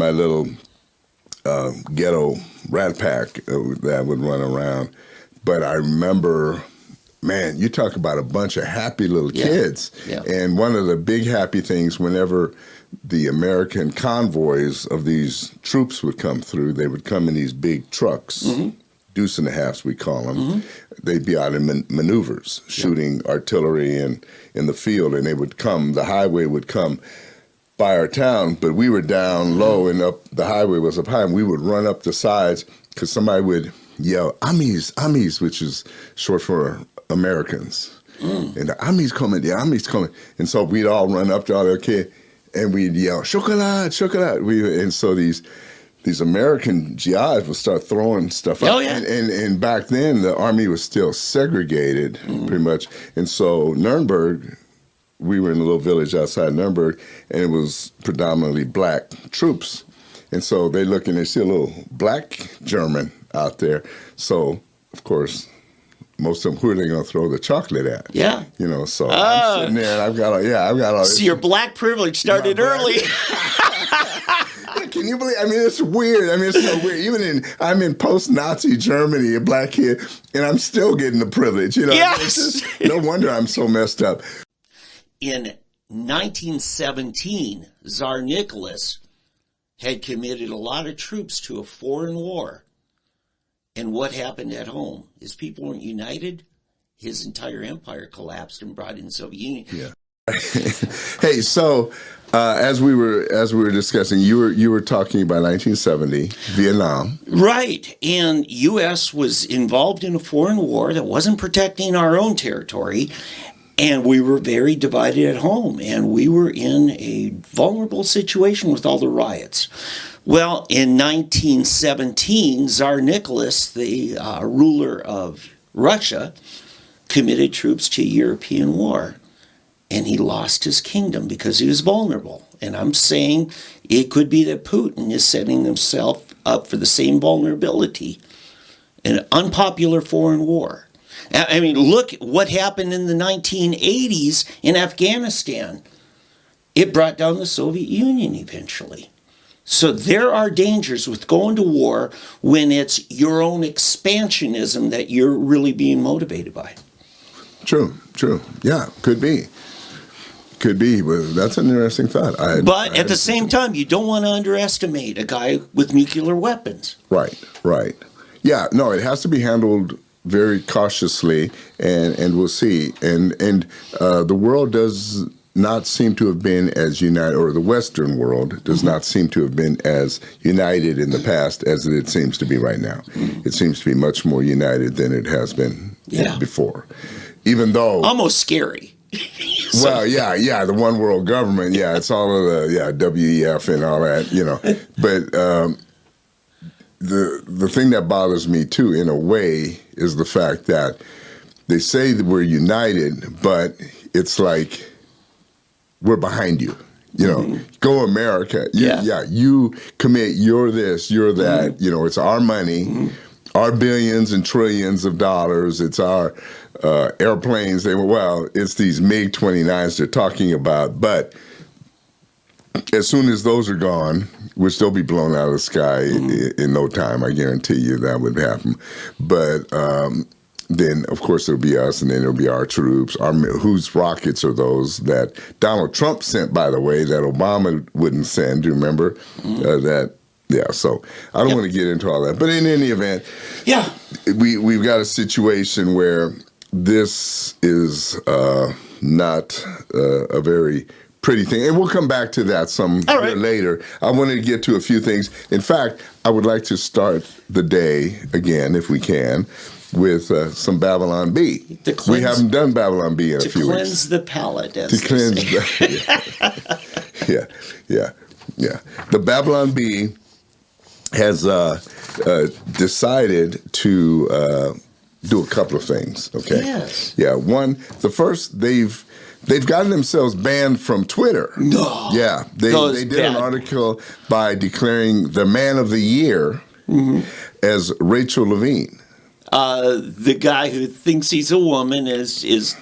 my little ghetto rat pack that would run around. But I remember, man, you talk about a bunch of happy little kids. Yeah. And one of the big happy things whenever the American convoys of these troops would come through, they would come in these big trucks, deuce and a halves we call them. They'd be out in maneuvers, shooting artillery in the field, and they would come, the highway would come by our town, but we were down low and up, the highway was up high, and we would run up the sides because somebody would yell, Amis, Amis, which is short for Americans. And the Amis coming, the Amis coming. And so we'd all run up to all their kids, and we'd yell, chocolate, chocolate. And so these American GIs would start throwing stuff out. And back then, the Army was still segregated, pretty much. And so Nuremberg, we were in a little village outside Nuremberg, and it was predominantly black troops. And so they look and they see a little black German out there. So, of course, most of them, who are they going to throw the chocolate at? Yeah. You know, so I'm sitting there and I've got all this. So your black privilege started early. Can you believe? I mean, it's weird. I mean, it's so weird. I'm in post-Nazi Germany, a black kid, and I'm still getting the privilege. You know, yes. It's just, no wonder I'm so messed up. In 1917, Tsar Nicholas had committed a lot of troops to a foreign war. And what happened at home? His people weren't united. His entire empire collapsed and brought in the Soviet Union. Yeah. Hey, so as we were discussing, you were talking about 1970, Vietnam. Right. And U.S. was involved in a foreign war that wasn't protecting our own territory. And we were very divided at home, and we were in a vulnerable situation with all the riots. Well, in 1917, Tsar Nicholas, the ruler of Russia, committed troops to a European war, and he lost his kingdom because he was vulnerable. And I'm saying it could be that Putin is setting himself up for the same vulnerability, an unpopular foreign war. I mean, look what happened in the 1980s in Afghanistan. It brought down the Soviet Union eventually. So there are dangers with going to war when it's your own expansionism that you're really being motivated by. True. Yeah, could be. But that's an interesting thought. But at the same time, you don't want to underestimate a guy with nuclear weapons. Right. Yeah, no, it has to be handled very cautiously, and we'll see. And the world does not seem to have been as united, or the Western world does not seem to have been as united in the past as it seems to be right now. It seems to be much more united than it has been before. Even though... almost scary. Well, yeah, the one world government, it's all of the, WEF and all that, you know. But the thing that bothers me, too, in a way, is the fact that they say that we're united, but it's like we're behind you. You know, go America. You commit, you're this, you're that. You know, it's our money, our billions and trillions of dollars. It's our airplanes. It's these MiG-29s they're talking about. But as soon as those are gone, which they'll be blown out of the sky in no time, I guarantee you that would happen. But then, of course, it'll be us, and then it'll be our troops. Whose rockets are those that Donald Trump sent, by the way, that Obama wouldn't send? Do you remember that? Yeah, so I don't want to get into all that. But in any event, we've got a situation where this is not a very pretty thing. And we'll come back to that later. I wanted to get to a few things. In fact, I would like to start the day again, if we can, with some Babylon Bee. We haven't done Babylon Bee in a few weeks. To cleanse the palate, as to cleanse yeah. The Babylon Bee has decided to do a couple of things. Okay. Yes. Yeah. One, the first, they've gotten themselves banned from Twitter. No. Yeah. They did an article by declaring the Man of the Year as Rachel Levine. The guy who thinks he's a woman is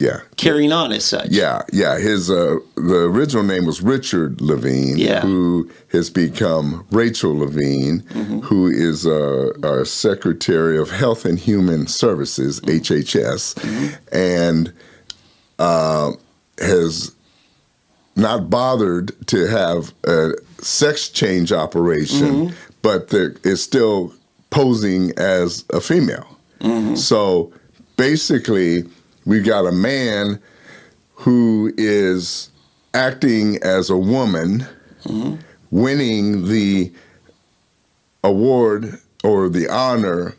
Yeah. carrying on as such. Yeah, yeah. His the original name was Richard Levine, who has become Rachel Levine, who is our Secretary of Health and Human Services, HHS, and has not bothered to have a sex change operation, but is still posing as a female. So basically, we've got a man who is acting as a woman, winning the award or the honor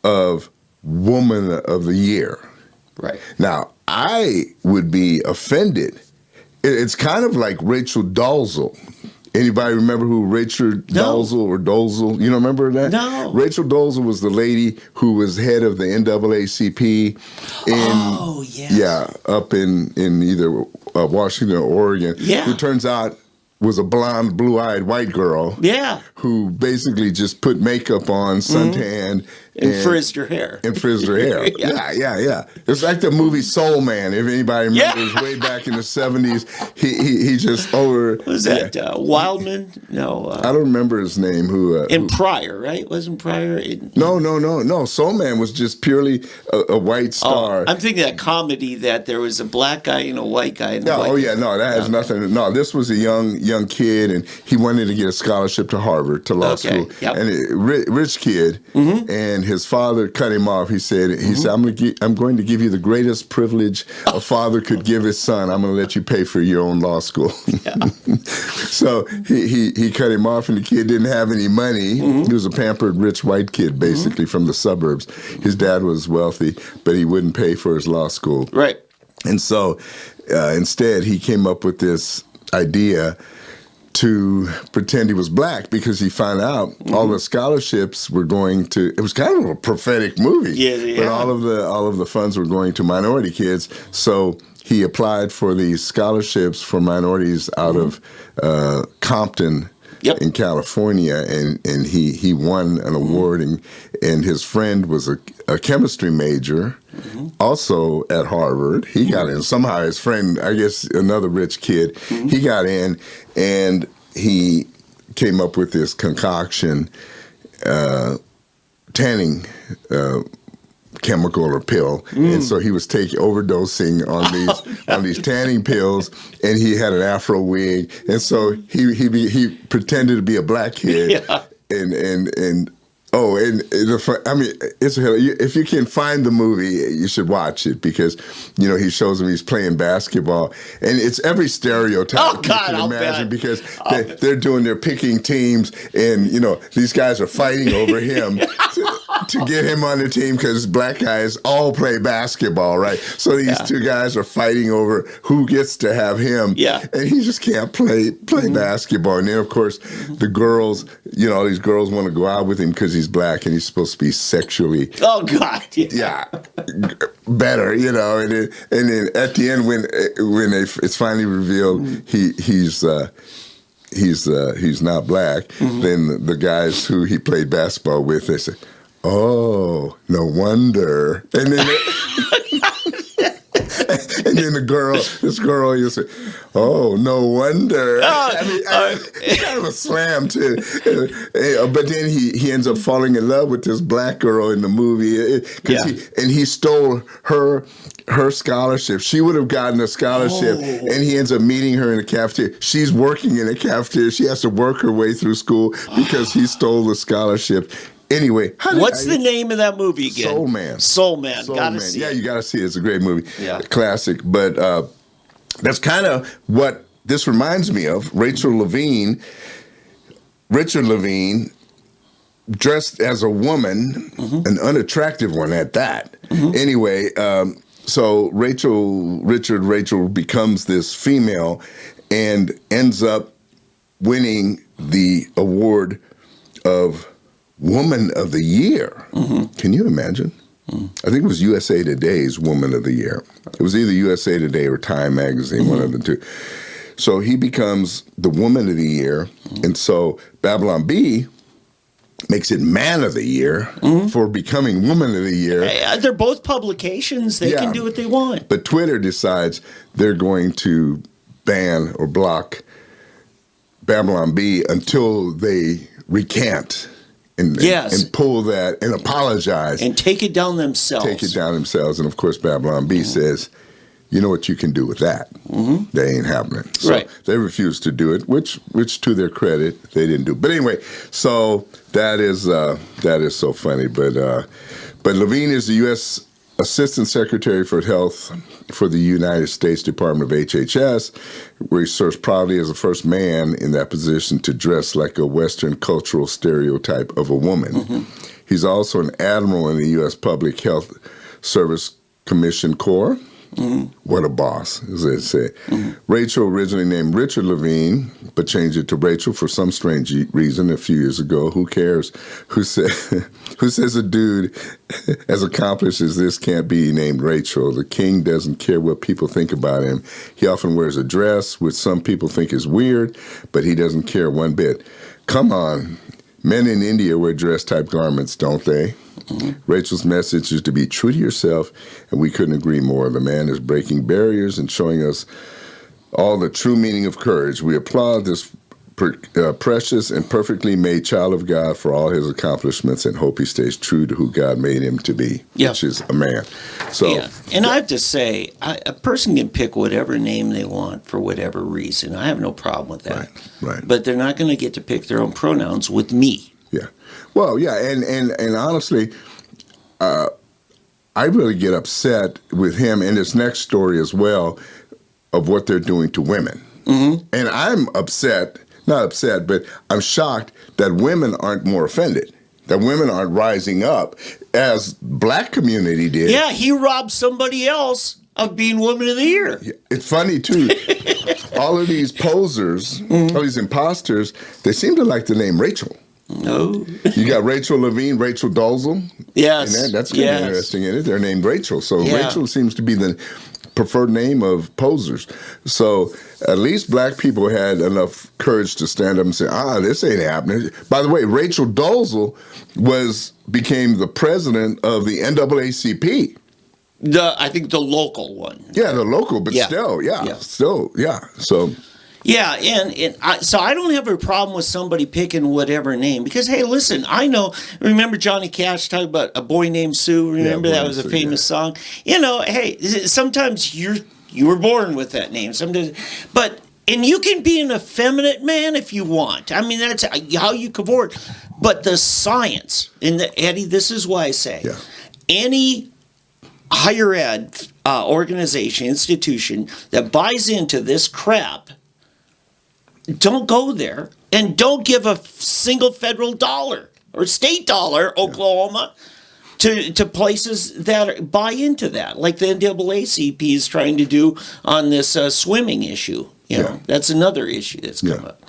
of Woman of the Year. Right. Now, I would be offended. It's kind of like Rachel Dolezal. Anybody remember who Rachel Dolezal or Dolezal? You don't remember that? No. Rachel Dolezal was the lady who was head of the NAACP up in either Washington or Oregon. Yeah. Who turns out was a blonde, blue-eyed white girl. Yeah. Who basically just put makeup on, suntanned. And frizzed her hair. And frizzed her hair. Yeah. It's like the movie Soul Man. If anybody remembers, way back in the 70s, he just over. Was that Wildman? No. I don't remember his name. And Pryor, right? Wasn't Pryor? No. Soul Man was just purely a white star. I'm thinking that comedy that there was a black guy and a white guy. And that has nothing. No, this was a young kid, and he wanted to get a scholarship to Harvard, to law school. Yep. And rich kid, and his father cut him off. He said, I'm going to give you the greatest privilege a father could give his son. I'm going to let you pay for your own law school. So he cut him off, and the kid didn't have any money. He was a pampered, rich white kid, basically, from the suburbs. His dad was wealthy, but he wouldn't pay for his law school. Right. And so instead, he came up with this idea to pretend he was black, because he found out all the scholarships were going to. It was kind of a prophetic movie, but all of the funds were going to minority kids. So he applied for these scholarships for minorities out of Compton. In California, and he won an award, and his friend was a chemistry major, also at Harvard. He got in. Somehow his friend, I guess another rich kid, he got in, and he came up with this concoction, tanning chemical or pill, and so he was overdosing on these tanning pills, and he had an afro wig, and so he pretended to be a black kid, and it's if you can find the movie, you should watch it, because he shows him he's playing basketball, and it's every stereotype you can imagine, because they're picking teams, and these guys are fighting over him to get him on the team, because black guys all play basketball, right? So these two guys are fighting over who gets to have him, and he just can't play basketball. And then of course the girls, all these girls want to go out with him because he's black and he's supposed to be sexually better, and then at the end when it's finally revealed he's not black, then the guys who he played basketball with, they say, "Oh, no wonder." And then and then this girl, you say, "Oh, no wonder." It's kind of a slam too. But then he ends up falling in love with this black girl in the movie, and he stole her scholarship. She would have gotten a scholarship, and he ends up meeting her in the cafeteria. She's working in a cafeteria. She has to work her way through school because he stole the scholarship. Anyway, what's the name of that movie again? Soul Man. Soul Man. Gotta see it. Yeah, you gotta see it. It's a great movie. Yeah. Classic. But that's kind of what this reminds me of. Richard Levine, dressed as a woman, an unattractive one at that. Anyway, so Rachel becomes this female and ends up winning the award of Woman of the Year. Can you imagine? I think it was USA Today's Woman of the Year. It was either USA Today or Time Magazine, one of the two. So he becomes the Woman of the Year. And so Babylon Bee makes it Man of the Year for becoming Woman of the Year. They're both publications. They can do what they want. But Twitter decides they're going to ban or block Babylon Bee until they recant and pull that and apologize. And take it down themselves. And of course, Babylon Bee says, you know what you can do with that? They ain't happening. So they refused to do it, which to their credit, they didn't do. But anyway, so that is so funny. But Levine is the U.S. Assistant Secretary for Health for the United States Department of HHS, where he serves proudly as the first man in that position to dress like a Western cultural stereotype of a woman. He's also an admiral in the U.S. Public Health Service Commission Corps. What a boss, as they say. Rachel originally named Richard Levine, but changed it to Rachel for some strange reason a few years ago. Who cares? Who says a dude as accomplished as this can't be named Rachel? The king doesn't care what people think about him. He often wears a dress, which some people think is weird, but he doesn't care one bit. Come on. Men in India wear dress-type garments, don't they? Rachel's message is to be true to yourself, and we couldn't agree more. The man is breaking barriers and showing us all the true meaning of courage. We applaud this precious and perfectly made child of God for all his accomplishments and hope he stays true to who God made him to be, which is a man. So, and I have to say, a person can pick whatever name they want for whatever reason. I have no problem with that. Right. But they're not going to get to pick their own pronouns with me. Yeah. Well, yeah, and honestly, I really get upset with him in this next story as well of what they're doing to women. And I'm not upset, but I'm shocked that women aren't more offended, that women aren't rising up as Black community did. Yeah, he robbed somebody else of being Woman of the Year. It's funny, too. All of these posers, all these imposters, they seem to like the name Rachel. No. You got Rachel Levine, Rachel Dolezal. Yes. That's kind of interesting, isn't it? They're named Rachel. So Rachel seems to be the preferred name of posers. So at least Black people had enough courage to stand up and say, this ain't happening. By the way, Rachel Dolezal became the president of the NAACP. I think the local one. Yeah, the local, but still. So... Yeah, so I don't have a problem with somebody picking whatever name because, hey, listen, remember Johnny Cash talking about A Boy Named Sue? Remember that was a famous song? You know, hey, sometimes you were born with that name. And you can be an effeminate man if you want. I mean, that's how you cavort. But the science, Eddie, this is why I say, any higher ed organization, institution that buys into this crap, don't go there and don't give a single federal dollar or state dollar, Oklahoma, to places that buy into that, like the NAACP is trying to do on this swimming issue. You know, that's another issue that's come up.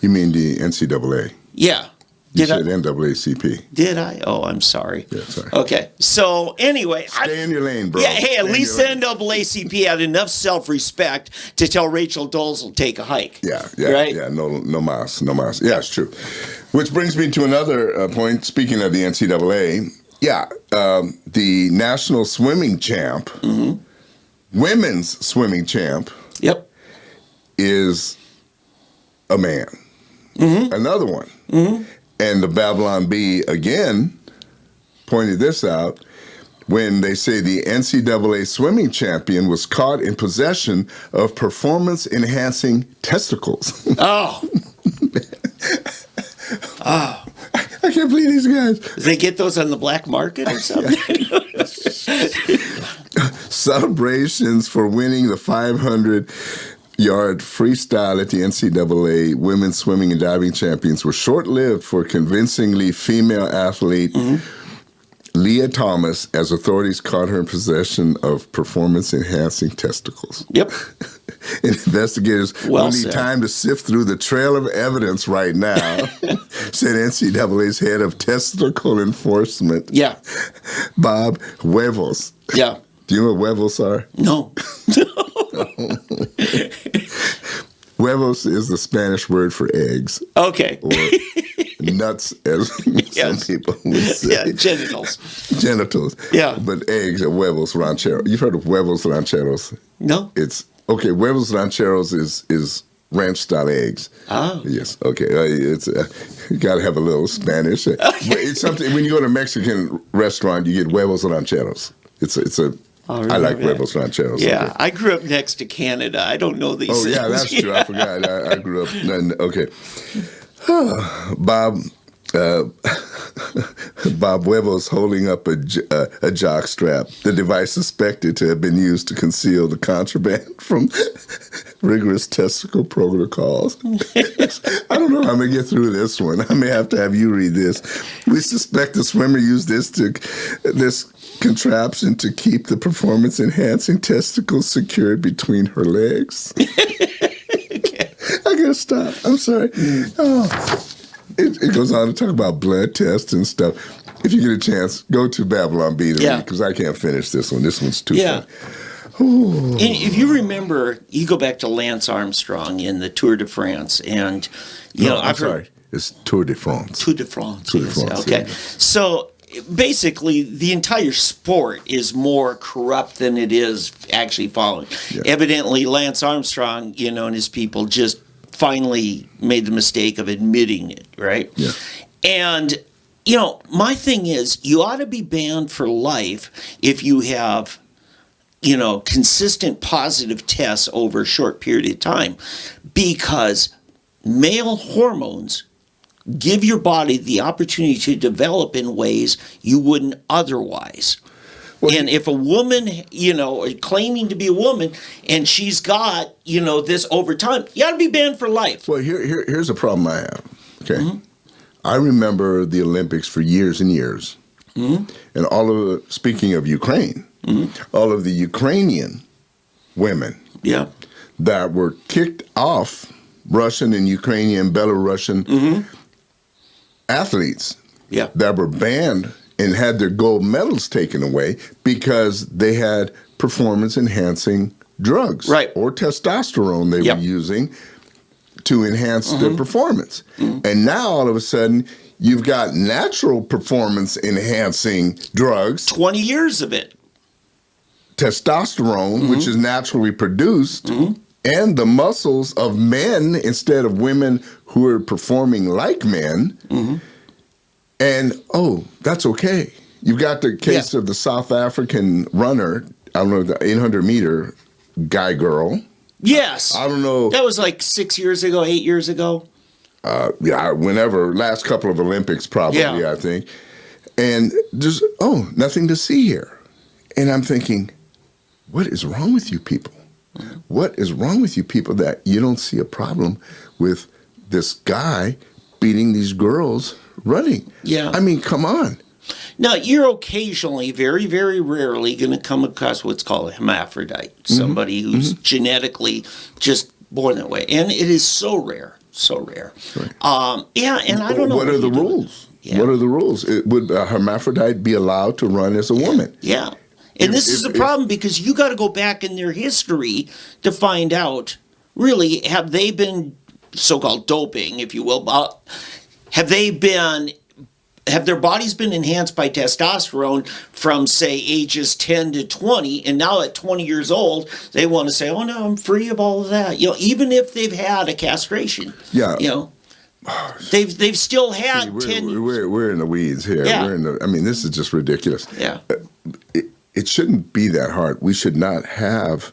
You mean the NCAA? Yeah. You said NAACP. Did I? Oh, I'm sorry. Yeah, sorry. Okay. So anyway, stay in your lane, bro. Yeah. Hey, at least the NAACP had enough self-respect to tell Rachel Dolezal take a hike. Yeah. Right? Yeah. No mas. Yeah, it's true. Which brings me to another point. Speaking of the NCAA, the national swimming champ, women's swimming champ, is a man. Another one. And the Babylon Bee, again, pointed this out when they say the NCAA swimming champion was caught in possession of performance-enhancing testicles. Oh. I can't believe these guys. Did they get those on the black market or something? Celebrations for winning the 500-yard freestyle at the NCAA Women's Swimming and Diving Champions were short-lived for convincingly female athlete Leah Thomas, as authorities caught her in possession of performance-enhancing testicles. Yep. Investigators will need time to sift through the trail of evidence right now, said NCAA's head of testicle enforcement, Bob Huevos. Yeah. Do you know what huevos are? No. Huevos is the Spanish word for eggs. Okay. Or nuts, as some people would say. Yeah, genitals. Genitals. Yeah. But eggs are huevos rancheros. You've heard of huevos rancheros? No? It's, okay, huevos rancheros is ranch-style eggs. Oh. Yes, okay. It's you got to have a little Spanish. Okay. But it's something, when you go to a Mexican restaurant, you get huevos rancheros. I like huevos rancheros. Yeah, Okay. I grew up next to Canada. I don't know these things. Oh, yeah, that's true. I forgot. I grew up. Okay. Bob Huevos holding up a jock strap, the device suspected to have been used to conceal the contraband from rigorous testicle protocols. I don't know how I'm going to get through this one. I may have to have you read this. We suspect the swimmer used this contraption to keep the performance-enhancing testicles secured between her legs. Okay. I gotta stop. I'm sorry. Oh. It goes on to talk about blood tests and stuff. If you get a chance, go to Babylon Bee because I can't finish this one. This one's too fun. And if you remember, you go back to Lance Armstrong in the Tour de France, and I'm sorry, it's Tour de France. Tour de France. Tour de France. Okay, Yeah. so basically, the entire sport is more corrupt than it is actually following. Yeah. Evidently, Lance Armstrong, and his people just finally made the mistake of admitting it, right? Yeah. And, my thing is, you ought to be banned for life if you have, consistent positive tests over a short period of time, because male hormones give your body the opportunity to develop in ways you wouldn't otherwise. Well, and if a woman, claiming to be a woman, and she's got, this over time, you ought to be banned for life. Well, here's a problem I have. Okay, Mm-hmm. I remember the Olympics for years and years, and speaking of Ukraine, all of the Ukrainian women, that were kicked off, Russian and Ukrainian, Belarusian athletes, that were banned and had their gold medals taken away because they had performance-enhancing drugs, or testosterone they were using to enhance their performance. And now, all of a sudden, you've got natural performance-enhancing drugs. 20 years of it. Testosterone, which is naturally produced, and the muscles of men instead of women who are performing like men. And, that's okay. You've got the case of the South African runner, I don't know, the 800-meter guy-girl. Yes. I don't know. That was like 6 years ago, 8 years ago. Whenever, last couple of Olympics probably, I think. And just, nothing to see here. And I'm thinking, what is wrong with you people? What is wrong with you people that you don't see a problem with this guy beating these girls running? Yeah. I mean, come on. Now, you're occasionally, very, very rarely, going to come across what's called a hermaphrodite, somebody who's genetically just born that way. And it is so rare, so rare. Right. And I don't know. What are the rules? Yeah. What are the rules? Would a hermaphrodite be allowed to run as a woman? Yeah. And this is the problem, because you got to go back in their history to find out, really, have they been so-called doping, if you will? Have their bodies been enhanced by testosterone from, say, ages 10 to 20, and now at 20 years old, they want to say, oh, no, I'm free of all of that. Even if they've had a castration. Yeah. They've still had 10 We're in the weeds here. Yeah. This is just ridiculous. Yeah. It shouldn't be that hard. We should not have.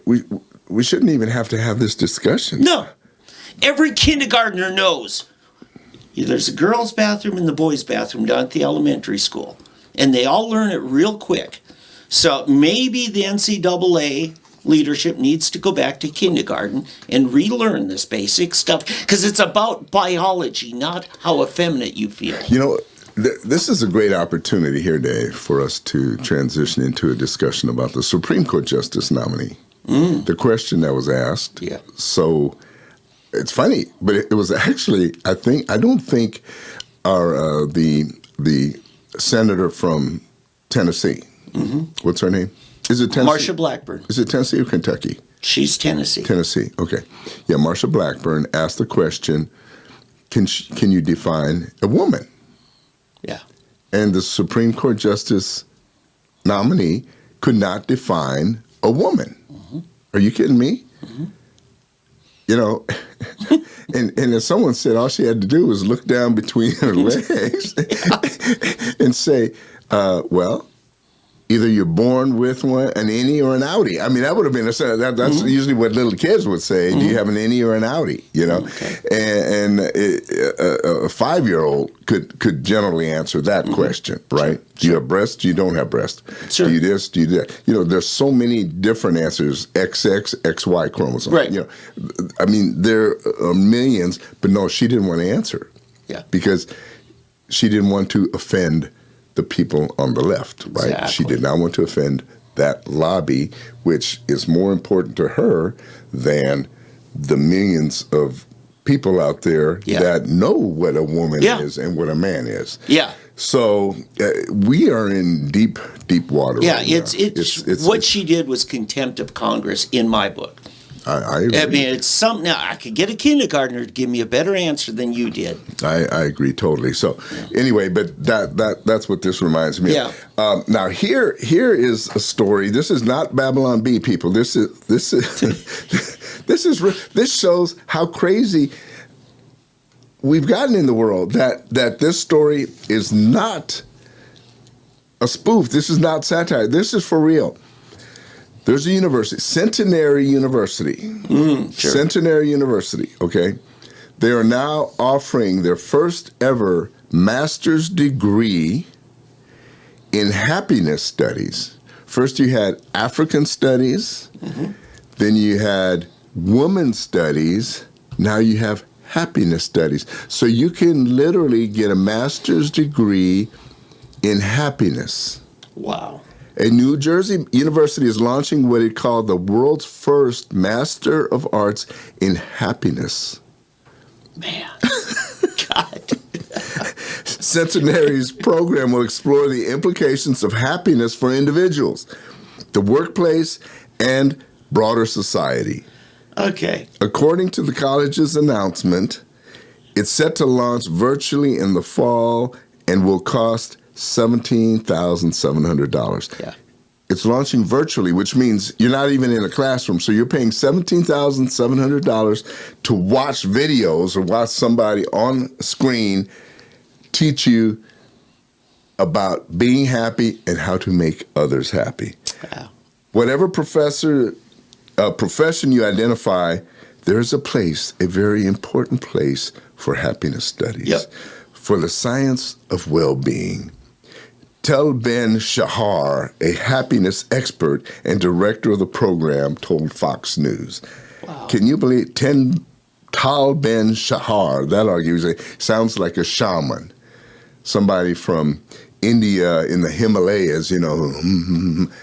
We shouldn't even have to have this discussion. No. Every kindergartner knows there's a girls' bathroom and the boys' bathroom down at the elementary school, and they all learn it real quick. So maybe the NCAA leadership needs to go back to kindergarten and relearn this basic stuff, because it's about biology, not how effeminate you feel. This is a great opportunity here, Dave, for us to transition into a discussion about the Supreme Court Justice nominee. The question that was asked. Yeah. So it's funny, but it was actually, I don't think our the senator from Tennessee. What's her name? Is it Tennessee? Marsha Blackburn. Is it Tennessee or Kentucky? She's Tennessee. Tennessee. Okay. Yeah, Marsha Blackburn asked the question, can you define a woman? Yeah. And the Supreme Court Justice nominee could not define a woman. Mm-hmm. Are you kidding me? Mm-hmm. You know, and as someone said, all she had to do was look down between her legs and say, well, either you're born with one, an innie or an outie. I mean, that would have been that's mm-hmm. usually what little kids would say. Mm-hmm. Do you have an innie or an outie? You know, okay. and a 5-year-old could generally answer that mm-hmm. question, right? Sure. Do you have breasts? Do you don't have breasts? Sure. Do you this? Do you that? You know, there's so many different answers. XX, XY chromosome. Right. You know, I mean, there are millions, but no, she didn't want to answer. Yeah. Because she didn't want to offend the people on the left, right? Exactly. She did not want to offend that lobby, which is more important to her than the millions of people out there that know what a woman is and what a man is. Yeah. So we are in deep, deep water. Yeah, right it's what she did was contempt of Congress in my book. I agree. I mean, it's something. Now, I could get a kindergartner to give me a better answer than you did. I agree totally. So, anyway, but that's what this reminds me of. Now, here is a story. This is not Babylon Bee, people. This shows how crazy we've gotten in the world. That this story is not a spoof. This is not satire. This is for real. There's a university, Centenary University. Sure. Centenary University, okay? They are now offering their first ever master's degree in happiness studies. First you had African studies, mm-hmm. then you had woman studies, now you have happiness studies. So you can literally get a master's degree in happiness. Wow. A New Jersey university is launching what it called the world's first Master of Arts in Happiness. Man, God. Centenary's program will explore the implications of happiness for individuals, the workplace, and broader society. Okay. According to the college's announcement, it's set to launch virtually in the fall and will cost $17,700. Yeah. It's launching virtually, which means you're not even in a classroom. So you're paying $17,700 to watch videos or watch somebody on screen teach you about being happy and how to make others happy. Wow. Whatever profession you identify, there's a place, a very important place for happiness studies, for the science of well-being. Tal Ben-Shahar, a happiness expert and director of the program, told Fox News. Wow. Can you believe Tal Ben-Shahar, that argues, sounds like a shaman, somebody from India in the Himalayas, you know,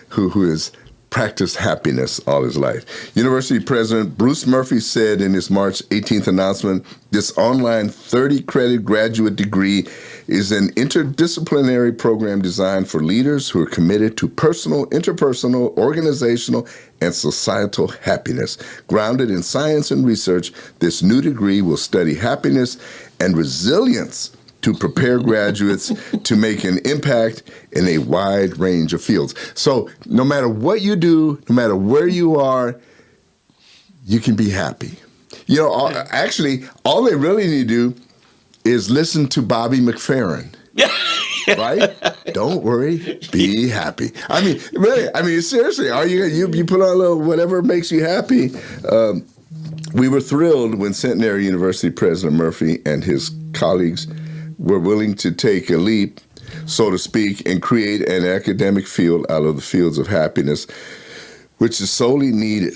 who has practiced happiness all his life. University President Bruce Murphy said in his March 18th announcement, this online 30-credit graduate degree is an interdisciplinary program designed for leaders who are committed to personal, interpersonal, organizational, and societal happiness. Grounded in science and research, this new degree will study happiness and resilience to prepare graduates to make an impact in a wide range of fields. So no matter what you do, no matter where you are, you can be happy. You know, actually, all they really need to do is listen to Bobby McFerrin. Right? Don't worry, be happy. I mean, really, seriously, you put on a little whatever makes you happy. We were thrilled when Centenary University President Murphy and his colleagues were willing to take a leap, so to speak, and create an academic field out of the fields of happiness, which is sorely needed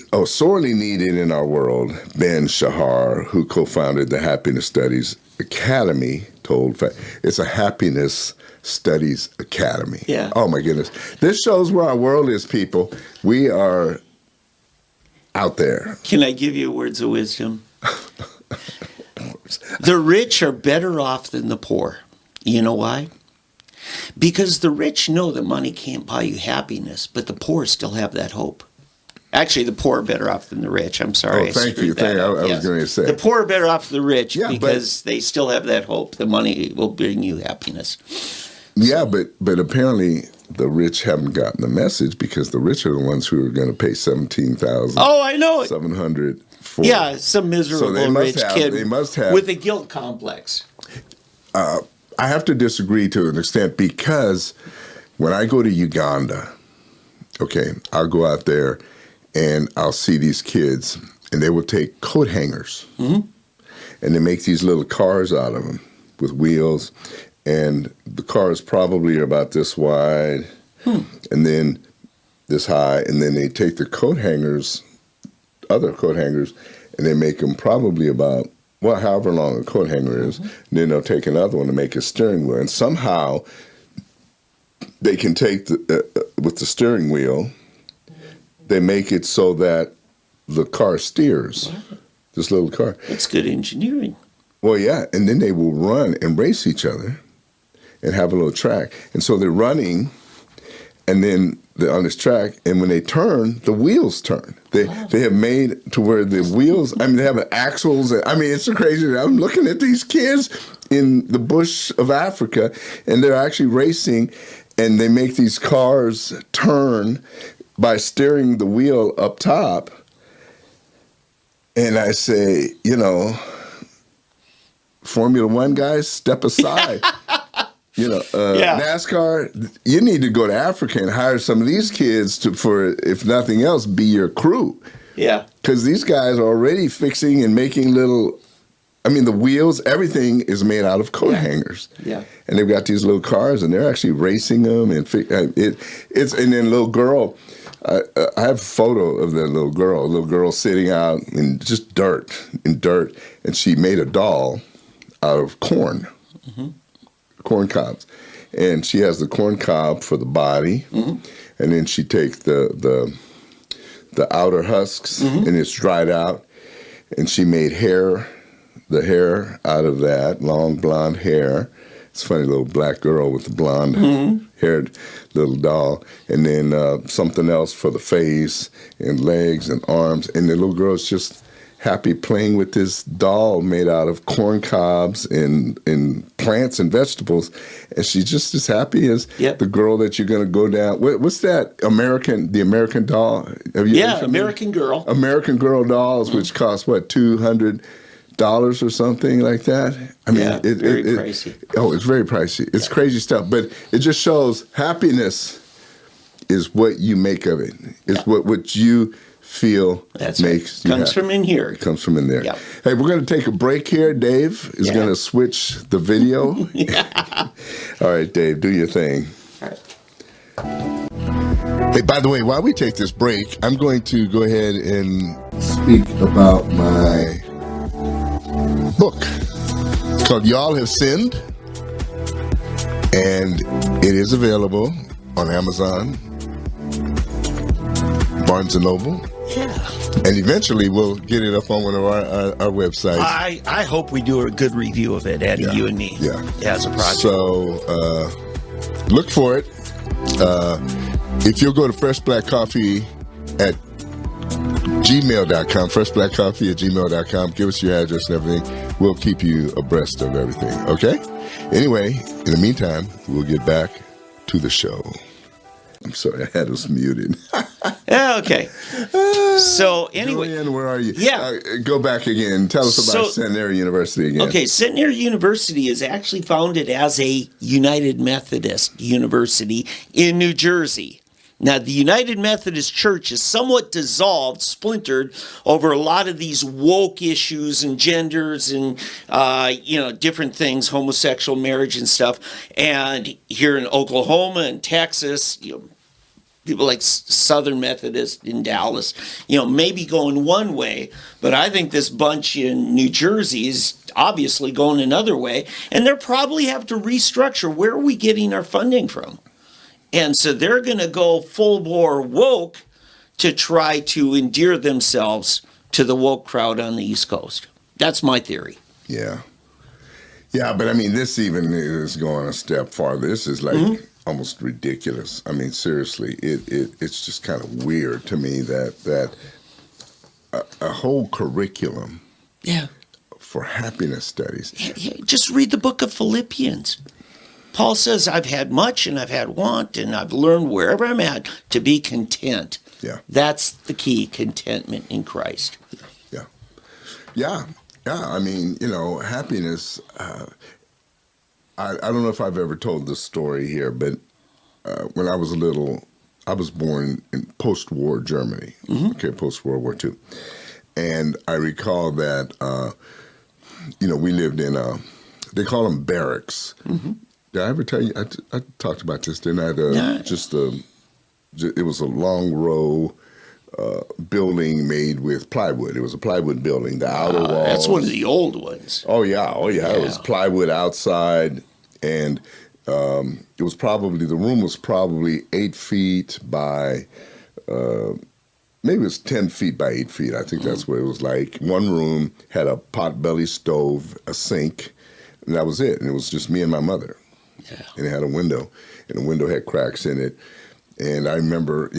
in our world. Ben-Shahar, who co-founded the Happiness Studies Academy, told it's a happiness studies academy. Yeah. Oh my goodness. This shows where our world is, people. We are out there. Can I give you words of wisdom? The rich are better off than the poor. You know why? Because the rich know that money can't buy you happiness, but the poor still have that hope. Actually, the poor are better off than the rich. I'm sorry. Oh, thank you. I was going to say. The poor are better off than the rich Yeah, because they still have that hope. The money will bring you happiness. Yeah, but apparently the rich haven't gotten the message because the rich are the ones who are going to pay $17,700 Oh, I know it. for. Yeah, some miserable rich kid They must have with a guilt complex. I have to disagree to an extent because when I go to Uganda, okay, I'll go out there and I'll see these kids and they will take coat hangers and they make these little cars out of them with wheels, and the cars probably are about this wide and then this high, and then they take the other coat hangers, and they make them probably about, well, however long a coat hanger is, and then they'll take another one to make a steering wheel, and somehow they can take with the steering wheel, they make it so that the car steers. This little car. That's good engineering. Well, yeah, and then they will run and race each other and have a little track. And so they're running, and then they're on this track, and when they turn, the wheels turn. They have made to where the wheels, I mean, they have axles. I mean, it's so crazy. I'm looking at these kids in the bush of Africa, and they're actually racing, and they make these cars turn by steering the wheel up top. And I say, Formula One guys, step aside. NASCAR, you need to go to Africa and hire some of these kids for, if nothing else, be your crew. Yeah. Because these guys are already fixing and making the wheels, everything is made out of coat hangers. Yeah. And they've got these little cars, and they're actually racing them. And then little girl, I have a photo of the little girl sitting out in just dirt, and she made a doll out of corn cobs. And she has the corn cob for the body, and then she takes the outer husks, and it's dried out, and she made the hair out of that, long blonde hair. It's a funny little black girl with the blonde haired little doll, and then something else for the face and legs and arms, and the little girl's just happy playing with this doll made out of corn cobs and plants and vegetables, and she's just as happy as the girl that you're going to go down. What's that the American doll? American Girl. American Girl dolls, which cost $200 or something like that. I mean, very pricey. It's very pricey. It's crazy stuff, but it just shows happiness is what you make of it. It's what you feel makes you comes happy. From in here. It comes from in there. Yeah. Hey, we're going to take a break here. Dave is going to switch the video. All right, Dave, do your thing. All right. Hey, by the way, while we take this break, I'm going to go ahead and speak about my book. It's called Y'all Have Sinned, and it is available on Amazon, Barnes & Noble. Yeah. And eventually we'll get it up on one of our websites. I hope we do a good review of it, Eddie, you and me. Yeah. As a project. So look for it. If you'll go to freshblackcoffee at gmail.com, freshblackcoffee@gmail.com, give us your address and everything. We'll keep you abreast of everything, okay? Anyway, in the meantime, we'll get back to the show. I'm sorry, I had us muted. Okay. So anyway. Julian, where are you? Yeah. Go back again. Tell us about Centenary University again. Okay, Centenary University is actually founded as a United Methodist University in New Jersey. Now, the United Methodist Church is somewhat dissolved, splintered over a lot of these woke issues and genders and, different things, homosexual marriage and stuff. And here in Oklahoma and Texas, people like Southern Methodist in Dallas, maybe going one way. But I think this bunch in New Jersey is obviously going another way. And they'll probably have to restructure. Where are we getting our funding from? And so they're going to go full bore woke to try to endear themselves to the woke crowd on the East Coast. That's my theory. Yeah. Yeah, but I mean, this even is going a step farther. This is like almost ridiculous. I mean, seriously, it's just kind of weird to me that a whole curriculum Yeah. for happiness studies. Just read the book of Philippians. Paul says, I've had much and I've had want, and I've learned wherever I'm at to be content. Yeah. That's the key, contentment in Christ. Yeah. Yeah. Yeah. I mean, happiness. I don't know if I've ever told this story here, but when I was little, I was born in post-war Germany, post-World War II. And I recall that, we lived in, they call them barracks. Did I ever tell you? I talked about this, didn't I? It was a long row building made with plywood. It was a plywood building. The outer walls. That's one of the old ones. Oh yeah. It was plywood outside, and the room was probably 8 feet by, maybe it was 10 feet by 8 feet. I think that's what it was like. One room had a potbelly stove, a sink, and that was it. And it was just me and my mother. Yeah. And it had a window, and the window had cracks in it. And I remember,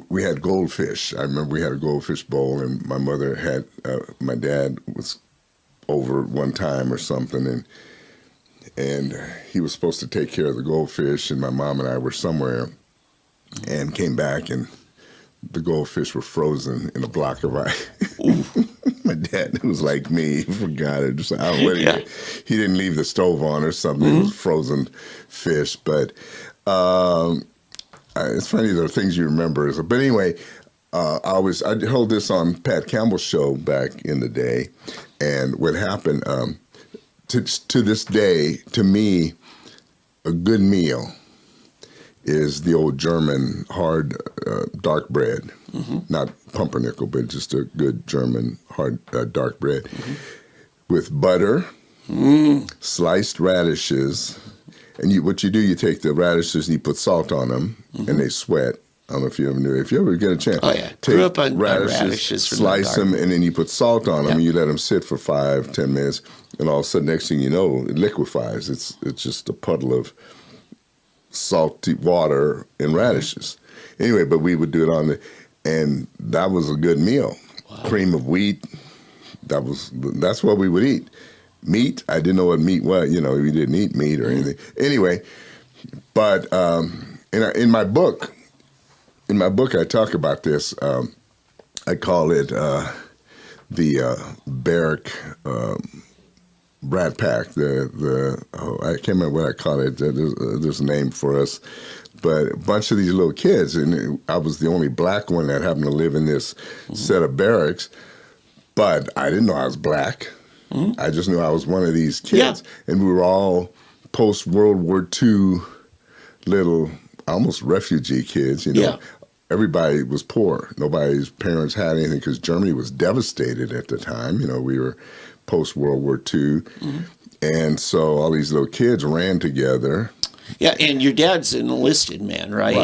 we had goldfish. I remember we had a goldfish bowl, and my mother had, my dad was over one time or something, and he was supposed to take care of the goldfish, and my mom and I were somewhere and came back, and the goldfish were frozen in a block of ice. My dad was like me. He forgot it. Just, I don't know what he did. He didn't leave the stove on or something. It was frozen fish. But it's funny, the things you remember. But anyway, I heard this on Pat Campbell's show back in the day. And what happened, to this day, to me, a good meal is the old German hard dark bread. Not pumpernickel, but just a good German hard dark bread with butter, sliced radishes, and what you do, you take the radishes and you put salt on them, and they sweat. I don't know if you ever knew. If you ever get a chance, Grew up on radishes slice them, and then you put salt on them, and you let them sit for 5-10 minutes, and all of a sudden, next thing you know, it liquefies. It's just a puddle of salty water and radishes. Anyway, but we would do it and that was a good meal. Wow. Cream of wheat. That's what we would eat. Meat, I didn't know what meat was. We didn't eat meat or anything. Anyway, but in my book, I talk about this. I call it the barrack Brat Pack. I can't remember what I call it. There's a name for us. But a bunch of these little kids, and I was the only black one that happened to live in this set of barracks. But I didn't know I was black. I just knew I was one of these kids. Yeah. And we were all post-World War II little, almost refugee kids, Yeah. Everybody was poor. Nobody's parents had anything because Germany was devastated at the time. We were post-World War II. And so all these little kids ran together. Yeah, and your dad's an enlisted man, right?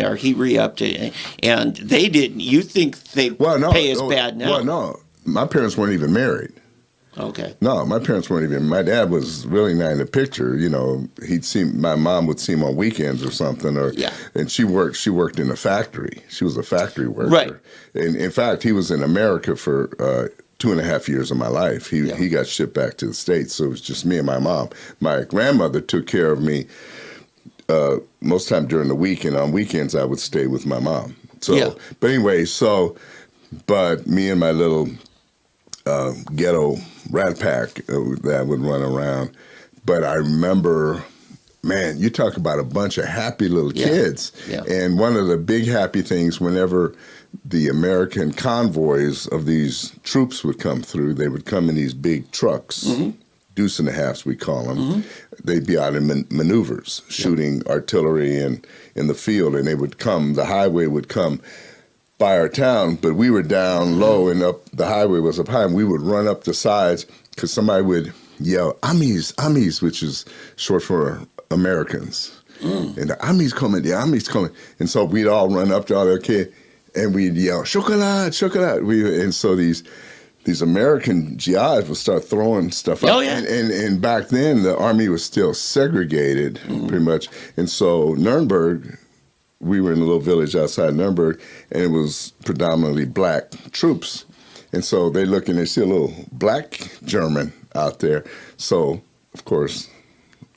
Or he re-upped it, and they didn't. You think they pay as bad now? Well, no. My parents weren't even married. Okay. No, my parents weren't even. My dad was really not in the picture. My mom would see him on weekends or something. And she worked in a factory. She was a factory worker. Right. And in fact, he was in America for 2.5 years of my life. He got shipped back to the States, so it was just me and my mom. My grandmother took care of me most time during the week, and on weekends I would stay with my mom. But anyway, but me and my little ghetto rat pack that would run around. But I remember, man, you talk about a bunch of happy little kids. Yeah. And one of the big happy things, whenever the American convoys of these troops would come through, they would come in these big trucks. Deuce and a halves, we call them. They'd be out in maneuvers, shooting artillery in the field, and the highway would come by our town, but we were down low, and the highway was up high, and we would run up the sides because somebody would yell, Amis, Amis, which is short for Americans. And the Amis coming, the Amis coming. And so we'd all run up to all their kids, and we'd yell, chocolate, chocolate. And so these these American GIs would start throwing stuff out. Oh, yeah. And back then, the Army was still segregated, pretty much. And so Nuremberg, we were in a little village outside Nuremberg, and it was predominantly black troops. And so they look and they see a little black German out there. So, of course,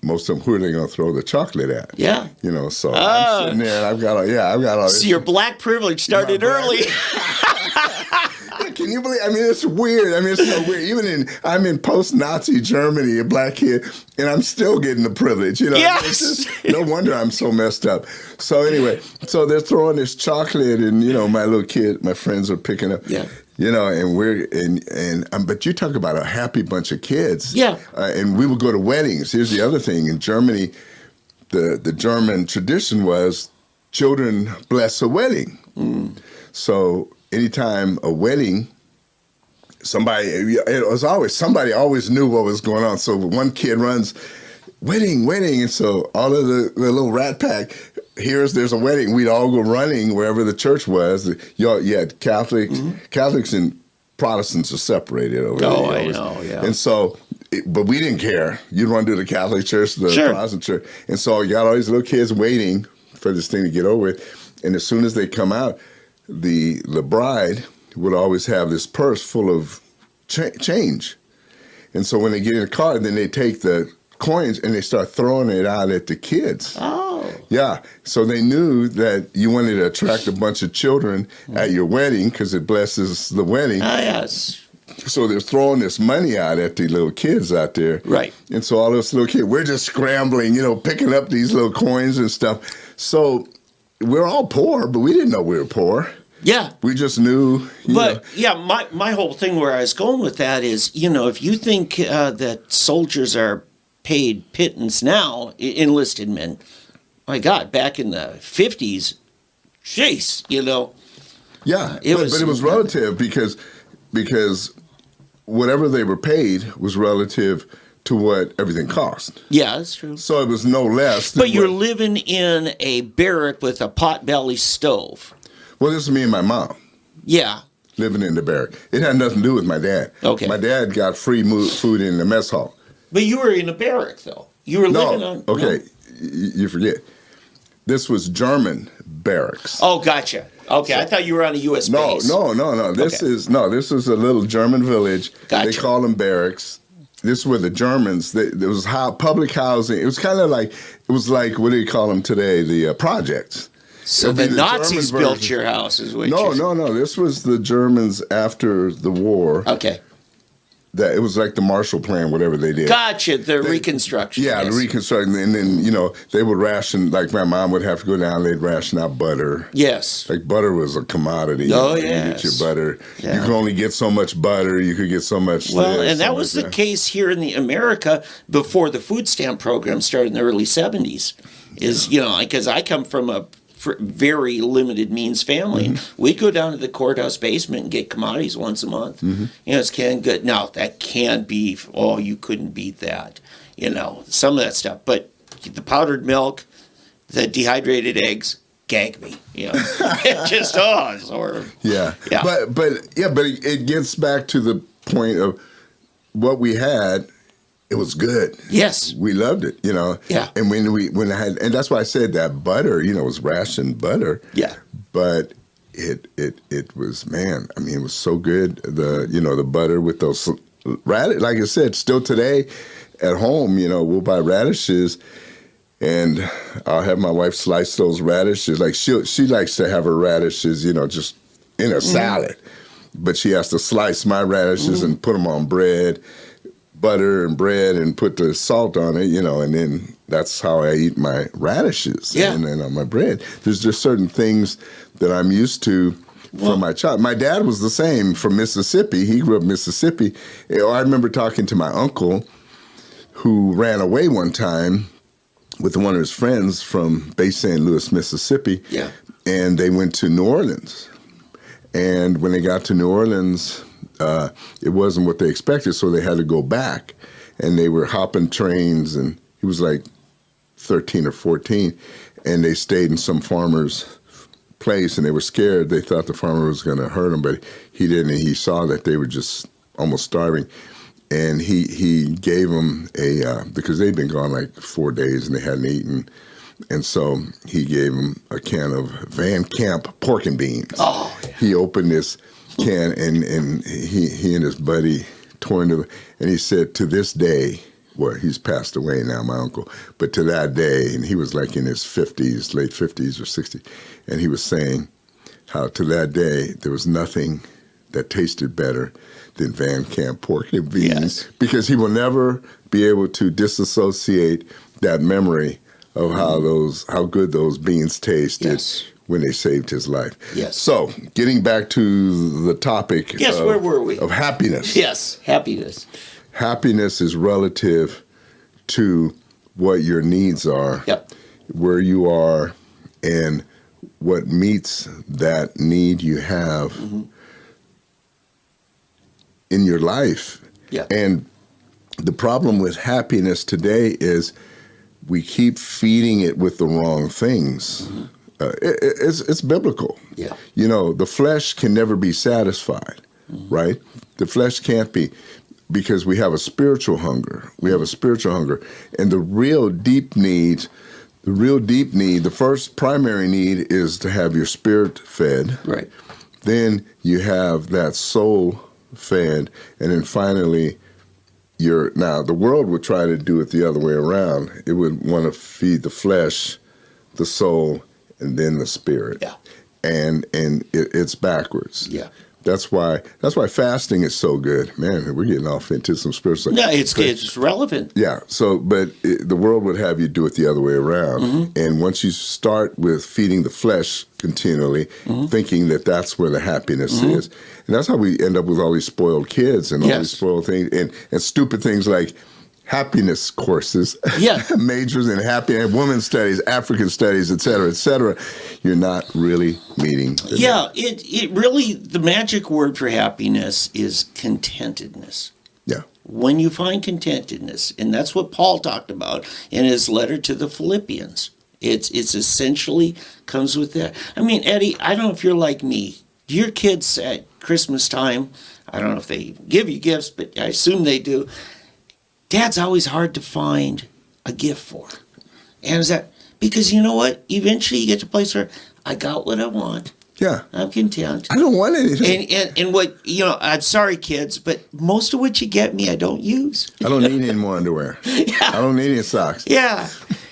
most of them, who are they going to throw the chocolate at? Yeah. You know, so I'm sitting there and I've got all this. So your black privilege started early. Can you believe? I mean, it's weird. I mean, it's so weird. I'm in post-Nazi Germany, a black kid, and I'm still getting the privilege. You know, Yes. It's just, no wonder I'm so messed up. So anyway, so they're throwing this chocolate, and my little kid, my friends are picking up. Yeah. And but you talk about a happy bunch of kids. Yeah. And we would go to weddings. Here's the other thing: in Germany, the German tradition was children bless a wedding. So anytime a wedding, somebody always knew what was going on. So one kid runs, wedding, and so all of the little rat pack, there's a wedding. We'd all go running wherever the church was. You had Catholics and Protestants are separated over there. Oh, I know, yeah. And so, but we didn't care. You'd run to the Catholic church, the Sure. Protestant church. And so you got all these little kids waiting for this thing to get over with. And as soon as they come out, the bride would always have this purse full of change. And so when they get in the car, then they take the coins and they start throwing it out at the kids. Oh. Yeah. So they knew that you wanted to attract a bunch of children at your wedding because it blesses the wedding. Ah, yes. So they're throwing this money out at the little kids out there. Right. And so all those little kids, we're just scrambling, picking up these little coins and stuff. So we're all poor, but we didn't know we were poor. Yeah. We just knew. My whole thing where I was going with that is, if you think that soldiers are paid pittance now, enlisted men, my God, back in the 50s, jeez, Yeah, but it was relative because whatever they were paid was relative to what everything cost. Yeah, that's true. So it was no less. But you're living in a barrack with a potbelly stove. Well, this is me and my mom. Yeah. Living in the barrack. It had nothing to do with my dad. Okay. My dad got free food in the mess hall. But you were in a barrack, though. You were living on... Okay, No? you forget. This was barracks. Oh, gotcha. Okay, I thought you were on a U.S. base. No. This is a little German village. Gotcha. They call them barracks. This were the Germans. There was public housing. It was kind of like, what do you call them today? The projects. So the Nazis built your house, is what you're saying. No. This was the Germans after the war. Okay. That it was like the Marshall Plan, whatever they did. Gotcha, Reconstruction. Yeah, yes. the Reconstruction. And then, they would ration, like my mom would have to go down, they'd ration out butter. Yes. Like butter was a commodity. Oh, You yes. get your butter. Yeah. You could only get so much butter. You could get so much Well, this, and that so was much the case here in the America before the food stamp program started in the early 70s. Because I come from a very limited means family. Mm-hmm. We'd go down to the courthouse basement and get commodities once a month. Mm-hmm. It's canned good. Now, that canned beef, you couldn't beat that. Some of that stuff. But the powdered milk, the dehydrated eggs, gag me. It just, sort of. Yeah. Yeah. But it gets back to the point of what we had. It was good. Yes. We loved it, Yeah. And and that's why I said that butter, was rationed butter. Yeah. But it was, man, I mean, it was so good. The butter with those radish, like I said, still today at home, we'll buy radishes and I'll have my wife slice those radishes. Like she likes to have her radishes, just in a salad, but she has to slice my radishes and put them on butter and bread and put the salt on it, and then that's how I eat my radishes. Yeah. And then on my bread. There's just certain things that I'm used to from my child. My dad was the same from Mississippi. He grew up in Mississippi. I remember talking to my uncle who ran away one time with one of his friends from Bay St. Louis, Mississippi. Yeah. And they went to New Orleans. And when they got to New Orleans, it wasn't what they expected, so they had to go back. And they were hopping trains, and he was like 13 or 14, and they stayed in some farmer's place, and they were scared. They thought the farmer was going to hurt them, but he didn't. And he saw that they were just almost starving. And he gave them because they'd been gone like 4 days and they hadn't eaten. And so he gave them a can of Van Camp pork and beans. Oh, yeah. He opened this can and he and his buddy tore into it. And he said, to this day, well, he's passed away now, my uncle, but to that day, and he was like in his 50s, late 50s or 60s, and he was saying how to that day there was nothing that tasted better than Van Camp pork and beans, because he will never be able to disassociate that memory of how good those beans tasted when they saved his life. Yes. So, getting back to the topic where were we? Of happiness. Yes, happiness. Happiness is relative to what your needs are, where you are, and what meets that need you have in your life. Yeah. And the problem with happiness today is we keep feeding it with the wrong things. It's biblical. Yeah. You know, the flesh can never be satisfied, right? The flesh can't be, because we have a spiritual hunger. We have a spiritual hunger. And the real deep need, the first primary need is to have your spirit fed. Right. Then you have that soul fed, and then finally now the world would try to do it the other way around. It would want to feed the flesh, the soul, and then the spirit. Yeah. And it's backwards. Yeah. That's why fasting is so good. Man, we're getting off into some spiritual. No, it's relevant. Yeah. So, but the world would have you do it the other way around. And once you start with feeding the flesh continually, thinking that that's where the happiness is, and that's how we end up with all these spoiled kids and all these spoiled things and stupid things like happiness courses, majors in women's studies, African studies, et cetera, you're not really meeting the need. It really, the magic word for happiness is contentedness. Yeah. When you find contentedness, and that's what Paul talked about in his letter to the Philippians. It's essentially comes with that. I mean, Eddie, I don't know if you're like me. Do your kids at Christmas time, I don't know if they give you gifts, but I assume they do, Dad's always hard to find a gift for. And is that because you know what? Eventually you get to a place where I got what I want. Yeah. I'm content. I don't want anything. And what, I'm sorry, kids, but most of what you get me, I don't use. I don't need any more underwear. I don't need any socks. Yeah.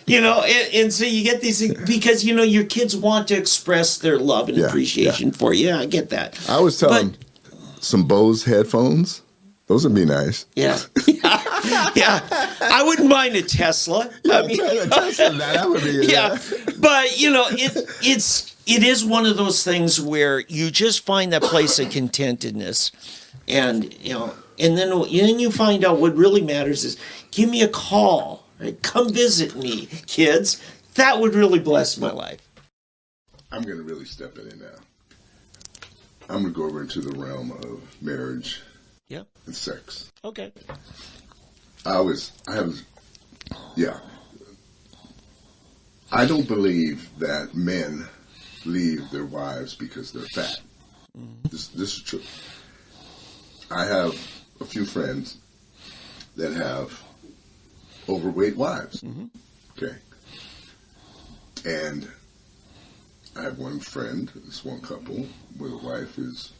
And so you get these things because, your kids want to express their love and appreciation for you. Yeah, I get that. I was telling them some Bose headphones. Those would be nice. Yeah. I wouldn't mind a Tesla. Yeah, a Tesla, that would be. Yeah. But, it is one of those things where you just find that place of contentedness. And, and then you find out what really matters is give me a call. Right? Come visit me, kids. That would really bless my life. I'm going to really step in it now. I'm going to go over into the realm of marriage and sex. Okay. I don't believe that men leave their wives because they're fat. This is true. I have a few friends that have overweight wives. Okay. And I have one friend, this one couple, where the wife is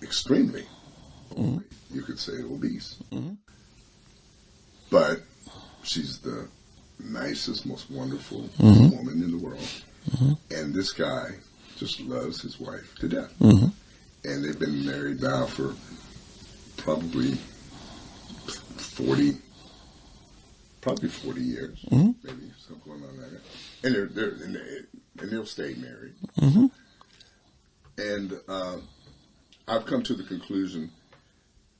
extremely overweight. You could say obese. But she's the nicest, most wonderful woman in the world. And this guy just loves his wife to death. And they've been married now for probably 40 years, maybe something like that. And they'll stay married. And I've come to the conclusion,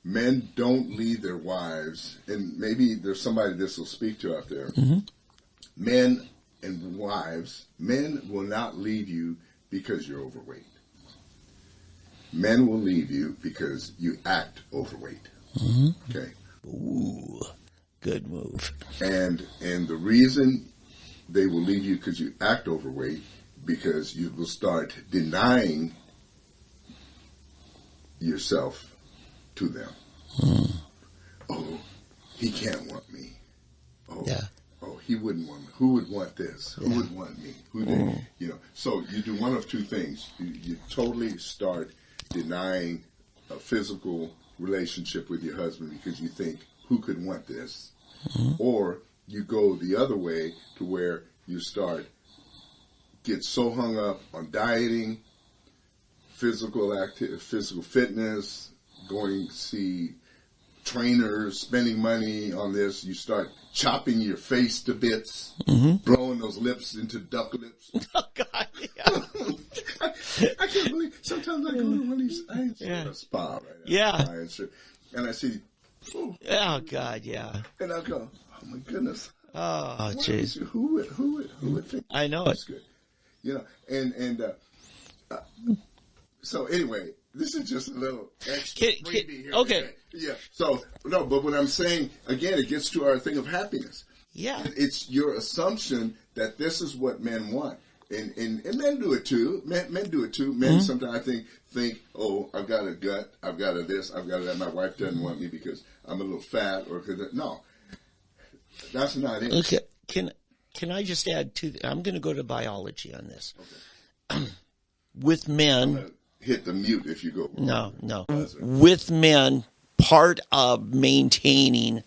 men don't leave their wives, and maybe there's somebody this will speak to out there. Men and wives, men will not leave you because you're overweight. Men will leave you because you act overweight. Okay. Ooh, good move. And the reason they will leave you because you act overweight, because you will start denying yourself to them. Oh, he can't want me. Oh, oh, he wouldn't want me. Who would want this? Who would want me? Who did, So you do one of two things. You totally start denying a physical relationship with your husband because you think, who could want this? Or you go the other way to where you get so hung up on dieting, physical fitness, going to see trainers, spending money on this. You start chopping your face to bits, blowing those lips into duck lips. Oh, God, yeah. I can't believe. Sometimes I go to one of these. I at a spa right now. Yeah. And I see. Oh, God, yeah. And I go, oh my goodness. Oh, jeez. Who would think? I know that's it. good. So anyway, this is just a little extra freebie here. Okay. Yeah. So no, but what I'm saying again, it gets to our thing of happiness. Yeah. It's your assumption that this is what men want. And men do it too. Men do it too. Men sometimes I think, oh, I've got a gut, I've got a this, I've got a that. My wife doesn't want me because I'm a little fat or because no, that's not it. Okay, can I just add I'm going to go to biology on this. Okay. With men, hit the mute if you go. No. With men, part of maintaining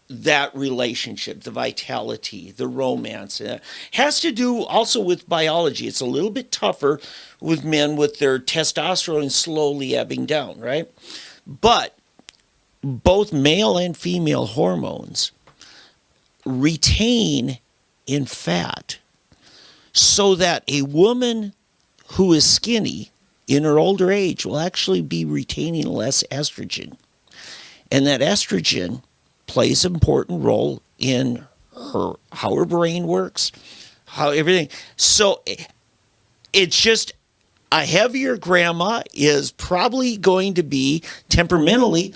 that relationship, the vitality, the romance, has to do also with biology. It's a little bit tougher with men with their testosterone slowly ebbing down, right? But both male and female hormones retain in fat so that a woman who is skinny in her older age will actually be retaining less estrogen. And that estrogen plays an important role in how her brain works, how everything. So it's just a heavier grandma is probably going to be temperamentally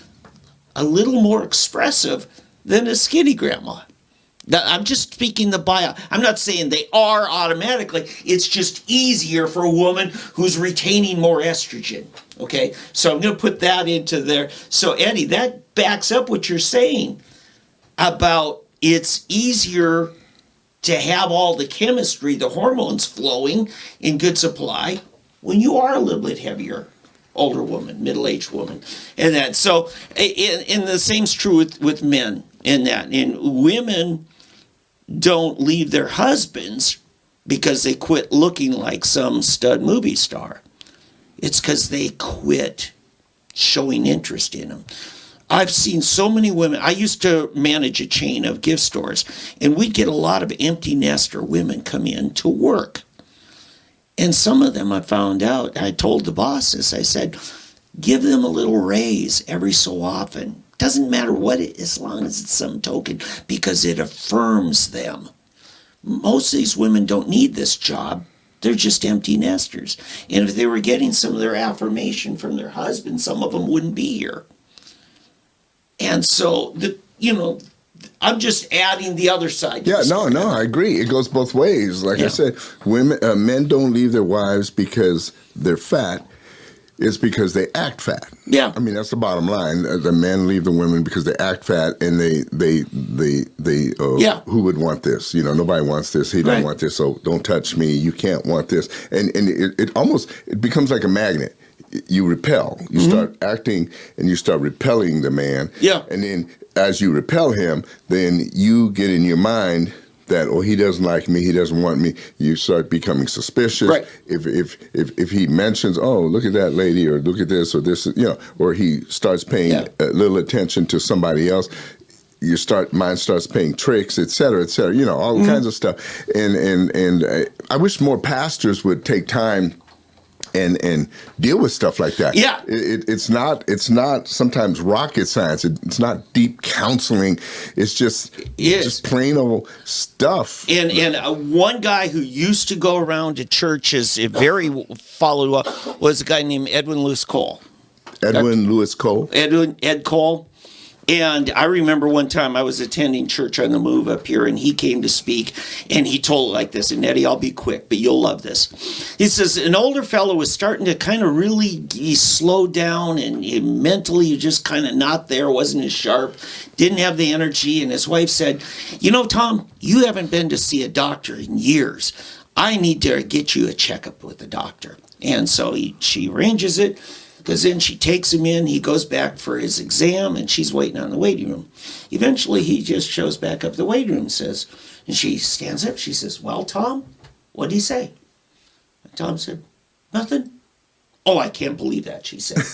a little more expressive than a skinny grandma. Now, I'm just speaking the bio. I'm not saying they are automatically. It's just easier for a woman who's retaining more estrogen. Okay, so I'm going to put that into there. So Eddie, that backs up what you're saying about it's easier to have all the chemistry, the hormones flowing in good supply when you are a little bit heavier, older woman, middle-aged woman, and that. So, and the same's true with men in that. And women don't leave their husbands because they quit looking like some stud movie star. It's because they quit showing interest in them. I've seen so many women. I used to manage a chain of gift stores, and we'd get a lot of empty nester women come in to work. And some of them I found out, I told the bosses, I said, give them a little raise every so often. Doesn't matter what it is, as long as it's some token, because it affirms them. Most of these women don't need this job. They're just empty nesters. And if they were getting some of their affirmation from their husband, some of them wouldn't be here. And so, I'm just adding the other side. Yeah, no, I agree. It goes both ways. Like I said, men don't leave their wives because they're fat. It's because they act fat. Yeah. I mean, that's the bottom line. The men leave the women because they act fat, and they who would want this? Nobody wants this. He don't want this, so don't touch me. You can't want this. And it becomes like a magnet. You repel. You start acting, and you start repelling the man. Yeah. And then as you repel him, then you get in your mind that, he doesn't like me, he doesn't want me. You start becoming suspicious. Right. If he mentions, look at that lady, or look at this, or this, or he starts paying a little attention to somebody else, mind starts paying tricks, et cetera, all kinds of stuff. And I wish more pastors would take time and deal with stuff like that. Yeah, it's not sometimes rocket science. It's not deep counseling. It's just plain old stuff. And one guy who used to go around to churches, very followed up, was a guy named Edwin Lewis Cole. Ed Cole. Ed Cole And I remember one time I was attending Church on the Move up here, and he came to speak, and he told it like this. And Eddie, I'll be quick, but you'll love this. He says, an older fellow was starting to kind of really slow down, and mentally just kind of not there, wasn't as sharp, didn't have the energy. And his wife said, you know, Tom, you haven't been to see a doctor in years. I need to get you a checkup with the doctor. And so she arranges it. Because then she takes him in, he goes back for his exam, and she's waiting on the waiting room. Eventually, he just shows back up the waiting room and she stands up, she says, well, Tom, what'd he say? And Tom said, nothing. Oh, I can't believe that, she said.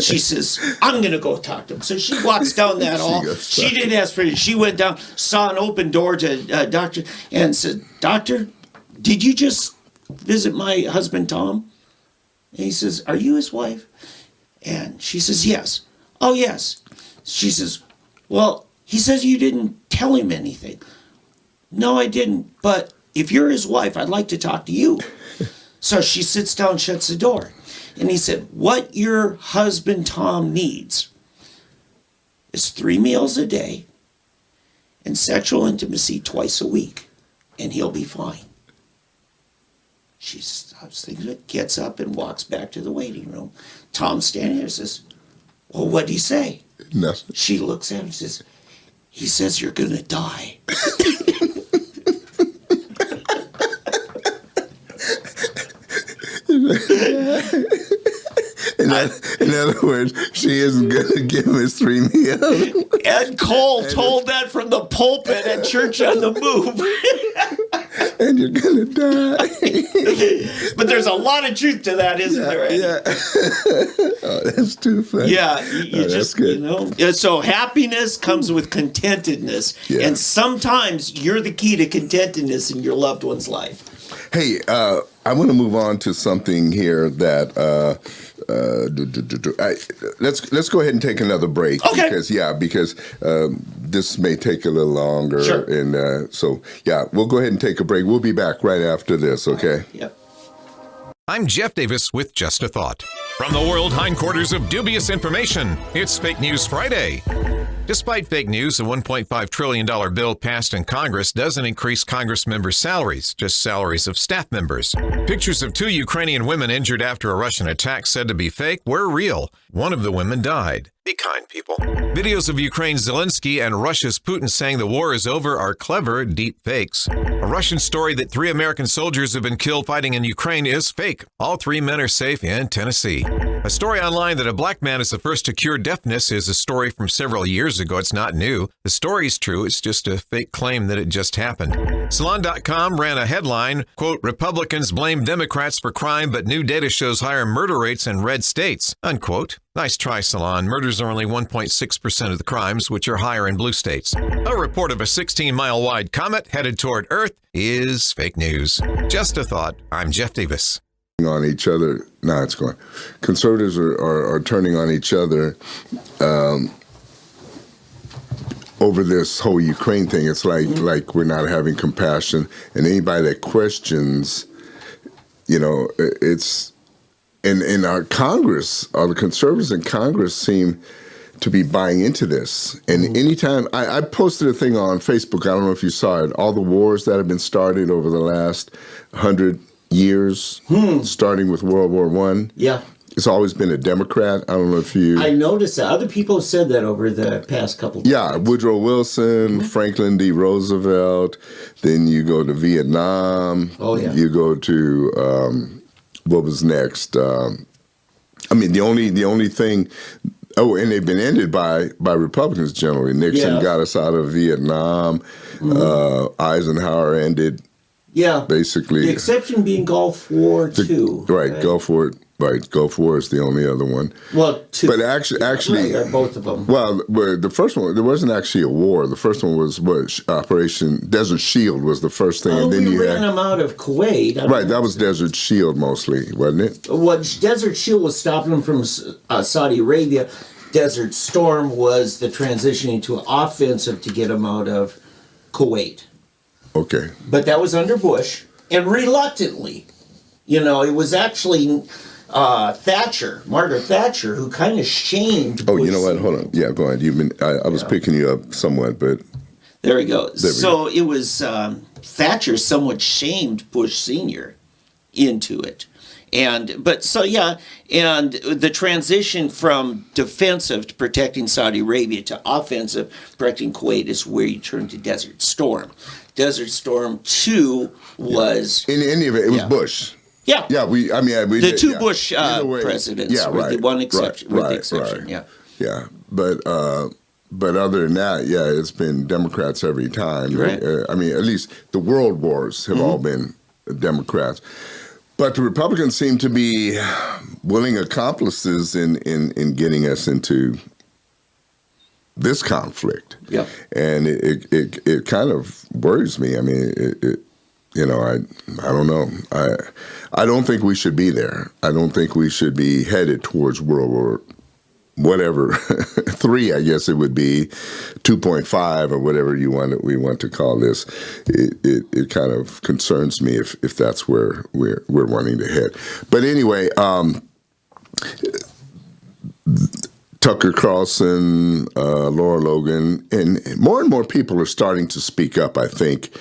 She says, I'm going to go talk to him. So she walks down that hall. She didn't ask for it. She went down, saw an open door to doctor, and said, Doctor, did you just visit my husband, Tom? And he says, are you his wife? And she says, yes. Oh, yes. She says, well, he says you didn't tell him anything. No, I didn't. But if you're his wife, I'd like to talk to you. So she sits down, shuts the door. And he said, what your husband, Tom, needs is 3 meals a day and sexual intimacy twice a week, and he'll be fine. She stops thinking, gets up and walks back to the waiting room. Tom's standing there and says, well, what'd he say? Nothing. She looks at him and says, he says you're going to die. In other words, she isn't going to give him his 3 meals. Ed Cole told that from the pulpit at Church on the Move. And you're going to die. But there's a lot of truth to that, isn't there, Eddie? Yeah. Oh, that's too funny. Yeah, you that's just, good. you know. Yeah, so happiness comes with contentedness. Yeah. And sometimes you're the key to contentedness in your loved one's life. Hey, I want to move on to something here that let's go ahead and take another break. Okay. Because this may take a little longer. Sure. And so we'll go ahead and take a break. We'll be back right after this. Okay. Yep. I'm Jeff Davis with Just a Thought. From the world hindquarters of dubious information, it's Fake News Friday. Despite fake news, a $1.5 trillion bill passed in Congress doesn't increase Congress members' salaries, just salaries of staff members. Pictures of 2 Ukrainian women injured after a Russian attack said to be fake were real. One of the women died. Be kind, people. Videos of Ukraine's Zelensky and Russia's Putin saying the war is over are clever, deep fakes. A Russian story that 3 American soldiers have been killed fighting in Ukraine is fake. All 3 men are safe in Tennessee. A story online that a black man is the first to cure deafness is a story from several years ago. It's not new. The story's true. It's just a fake claim that it just happened. Salon.com ran a headline, quote, Republicans blame Democrats for crime, but new data shows higher murder rates in red states, unquote. Nice try, Salon. Murders are only 1.6% of the crimes, which are higher in blue states. A report of a 16-mile-wide comet headed toward Earth is fake news. Just a thought. I'm Jeff Davis. On each other. No, it's going. Conservatives are turning on each other over this whole Ukraine thing. It's like we're not having compassion, and anybody that questions, it's in our Congress, or the conservatives in Congress seem to be buying into this. And anytime I posted a thing on Facebook, I don't know if you saw it, all the wars that have been started over the last 100 years, starting with World War I. Yeah. It's always been a Democrat. I don't know if you... I noticed that. Other people have said that over the past couple of Yeah, years. Woodrow Wilson, Franklin D. Roosevelt. Then you go to Vietnam. Oh, yeah. You go to... what was next? The only thing... Oh, and they've been ended by Republicans generally. Nixon got us out of Vietnam. Eisenhower ended... Yeah, basically. The exception being Gulf War II. Right, Gulf War. Right, Gulf War is the only other one. Well, 2. But actually, both of them. Well, the first one, there wasn't actually a war. The first one was Operation Desert Shield was the first thing, and then we ran them out of Kuwait. That was Desert Shield mostly, wasn't it? What Desert Shield was stopping them from Saudi Arabia. Desert Storm was the transitioning to an offensive to get them out of Kuwait. Okay. But that was under Bush, and reluctantly. It was actually Margaret Thatcher, who kind of shamed. Oh, you know what? Hold on. Yeah, go ahead. I was picking you up somewhat, but there we go. So it was Thatcher somewhat shamed Bush Sr. into it. And the transition from defensive to protecting Saudi Arabia to offensive protecting Kuwait is where you turn to Desert Storm. Desert Storm 2 was in any event, it was Bush. Yeah, yeah. We the did, two Bush presidents, with the one exception. Right. Yeah, but other than that, it's been Democrats every time. Right. At least the world wars have all been Democrats. But the Republicans seem to be willing accomplices in getting us into this conflict. Yeah. And it kind of worries me. I mean, I don't know. I don't think we should be there. I don't think we should be headed towards World War whatever 3, I guess it would be 2.5 or whatever we want to call this. It kind of concerns me if that's where we're wanting to head. But anyway, Tucker Carlson, Laura Logan, and more people are starting to speak up, I think,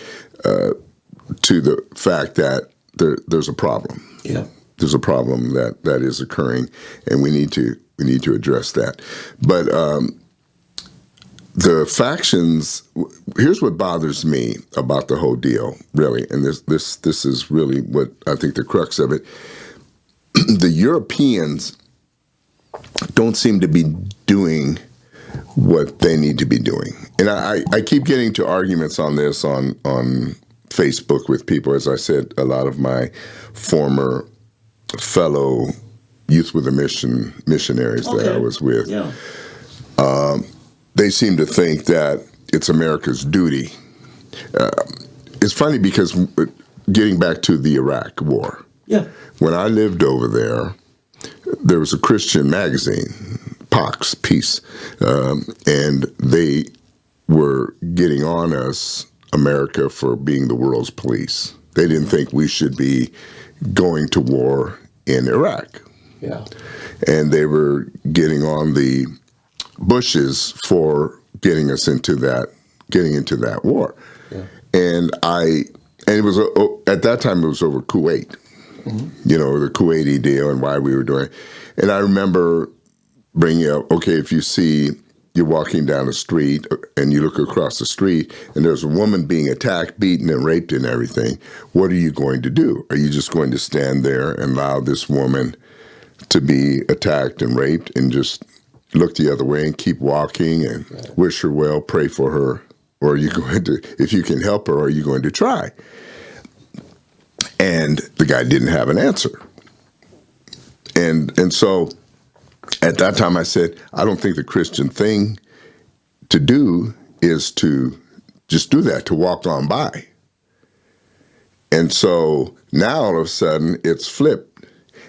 to the fact that there's a problem. Yeah. There's a problem that is occurring, and we need to address that. But the factions. Here's what bothers me about the whole deal, really, and this is really what I think the crux of it. The Europeans don't seem to be doing what they need to be doing, and I keep getting to arguments on this on Facebook with people. As I said, a lot of my former fellow Youth with a Mission missionaries that I was with, they seem to think that it's America's duty. It's funny because getting back to the Iraq War, when I lived over there was a Christian magazine, Pax, Peace, and they were getting on us, America, for being the world's police. They didn't think we should be going to war in Iraq. Yeah. And they were getting on the Bushes for getting us into that war. Yeah. And it was at that time it was over Kuwait. Mm-hmm. The Kuwaiti deal and why we were doing it. And I remember bringing up, okay, if you're walking down the street and you look across the street and there's a woman being attacked, beaten, and raped and everything, what are you going to do? Are you just going to stand there and allow this woman to be attacked and raped and just look the other way and keep walking and wish her well, pray for her? Or are you going to, if you can help her, are you going to try? And the guy didn't have an answer. And so at that time I said, I don't think the Christian thing to do is to just do that, to walk on by. And so now all of a sudden it's flipped.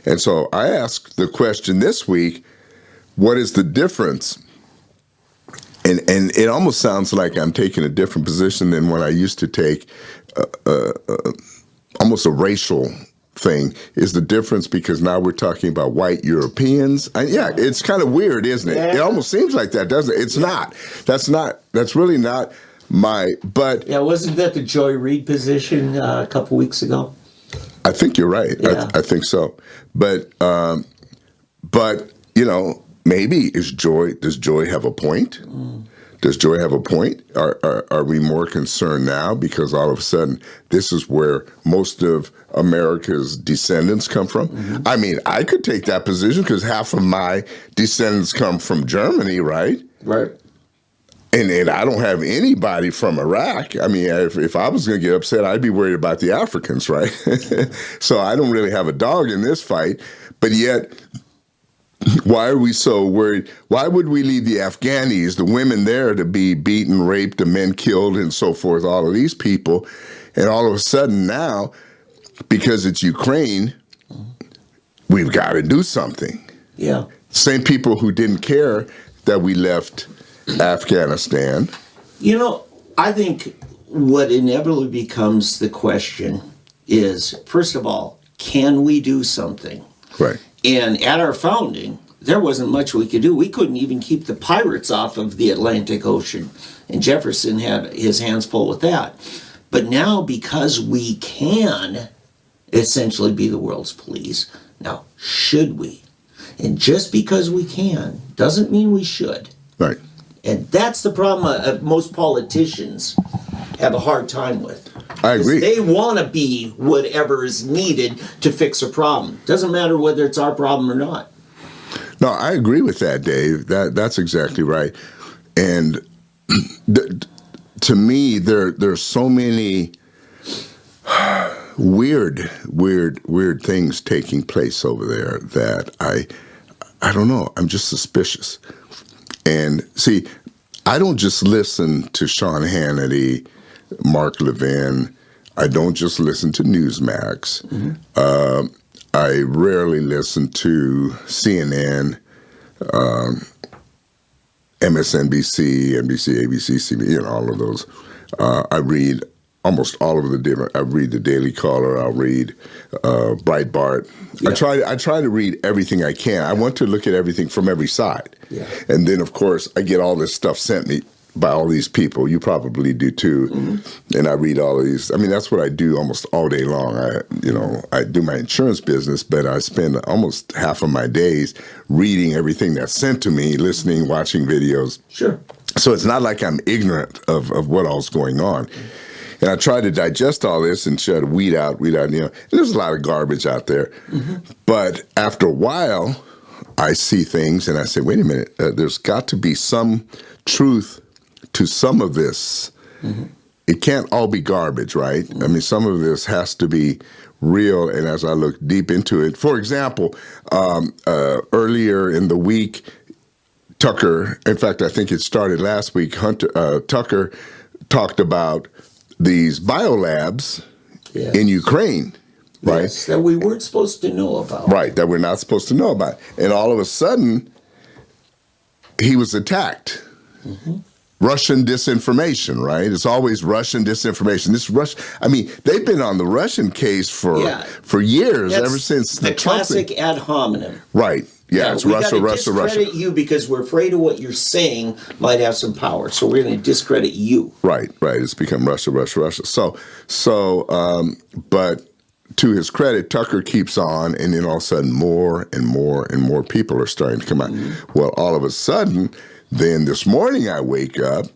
And so I asked the question this week, what is the difference? And it almost sounds like I'm taking a different position than when I used to take almost a racial thing. Is the difference because now we're talking about white Europeans? It's kind of weird, isn't it? Yeah. It almost seems like that, doesn't it? It's not. That's really not but... Yeah, wasn't that the Joy Reid position a couple weeks ago? I think you're right. Yeah. I think so. But maybe does Joy have a point? Does Joy have a point? Are we more concerned now because all of a sudden this is where most of America's descendants come from? Mm-hmm. I mean, I could take that position because half of my descendants come from Germany, right? Right. And I don't have anybody from Iraq. I mean, if I was going to get upset, I'd be worried about the Africans, right? So I don't really have a dog in this fight. But yet, why are we so worried? Why would we leave the Afghanis, the women there, to be beaten, raped, the men killed, and so forth, all of these people, and all of a sudden now, because it's Ukraine, we've got to do something. Yeah. Same people who didn't care that we left Afghanistan. I think what inevitably becomes the question is, first of all, can we do something? Right. And at our founding, there wasn't much we could do. We couldn't even keep the pirates off of the Atlantic Ocean. And Jefferson had his hands full with that. But now, because we can essentially be the world's police, now, should we? And just because we can doesn't mean we should. Right. And that's the problem most politicians have a hard time with. I agree. They want to be whatever is needed to fix a problem. Doesn't matter whether it's our problem or not. No, I agree with that, Dave. That's exactly right. And to me, there's so many weird things taking place over there that I don't know. I'm just suspicious. And see, I don't just listen to Sean Hannity, Mark Levin. I don't just listen to Newsmax. Mm-hmm. I rarely listen to CNN, MSNBC, NBC, ABC, CBS, all of those. I read almost all of the different. I read the Daily Caller. I'll read Breitbart. Yeah. I try to read everything I can. I want to look at everything from every side. Yeah. And then, of course, I get all this stuff sent me by all these people. You probably do too. Mm-hmm. And I read all of these. I mean, that's what I do almost all day long. I do my insurance business, but I spend almost half of my days reading everything that's sent to me, listening, watching videos. Sure. So it's not like I'm ignorant of what all's going on. And I try to digest all this and try to weed out, and there's a lot of garbage out there. Mm-hmm. But after a while, I see things and I say, wait a minute, there's got to be some truth to some of this. Mm-hmm. It can't all be garbage, right? Mm-hmm. I mean, some of this has to be real. And as I look deep into it, for example, earlier in the week, Tucker, in fact, I think it started last week, Tucker talked about these biolabs in Ukraine, right? Yes, that we weren't supposed to know about. Right, that we're not supposed to know about. And all of a sudden, he was attacked. Mm-hmm. Russian disinformation, right? It's always Russian disinformation. They've been on the Russian case for years, ever since the classic ad hominem. Right. Yeah, it's Russia. We discredit you because we're afraid of what you're saying might have some power. So we're going to discredit you. Right. It's become Russia. But to his credit, Tucker keeps on, and then all of a sudden more and more and more people are starting to come out. Mm-hmm. Well, all of a sudden, then this morning I wake up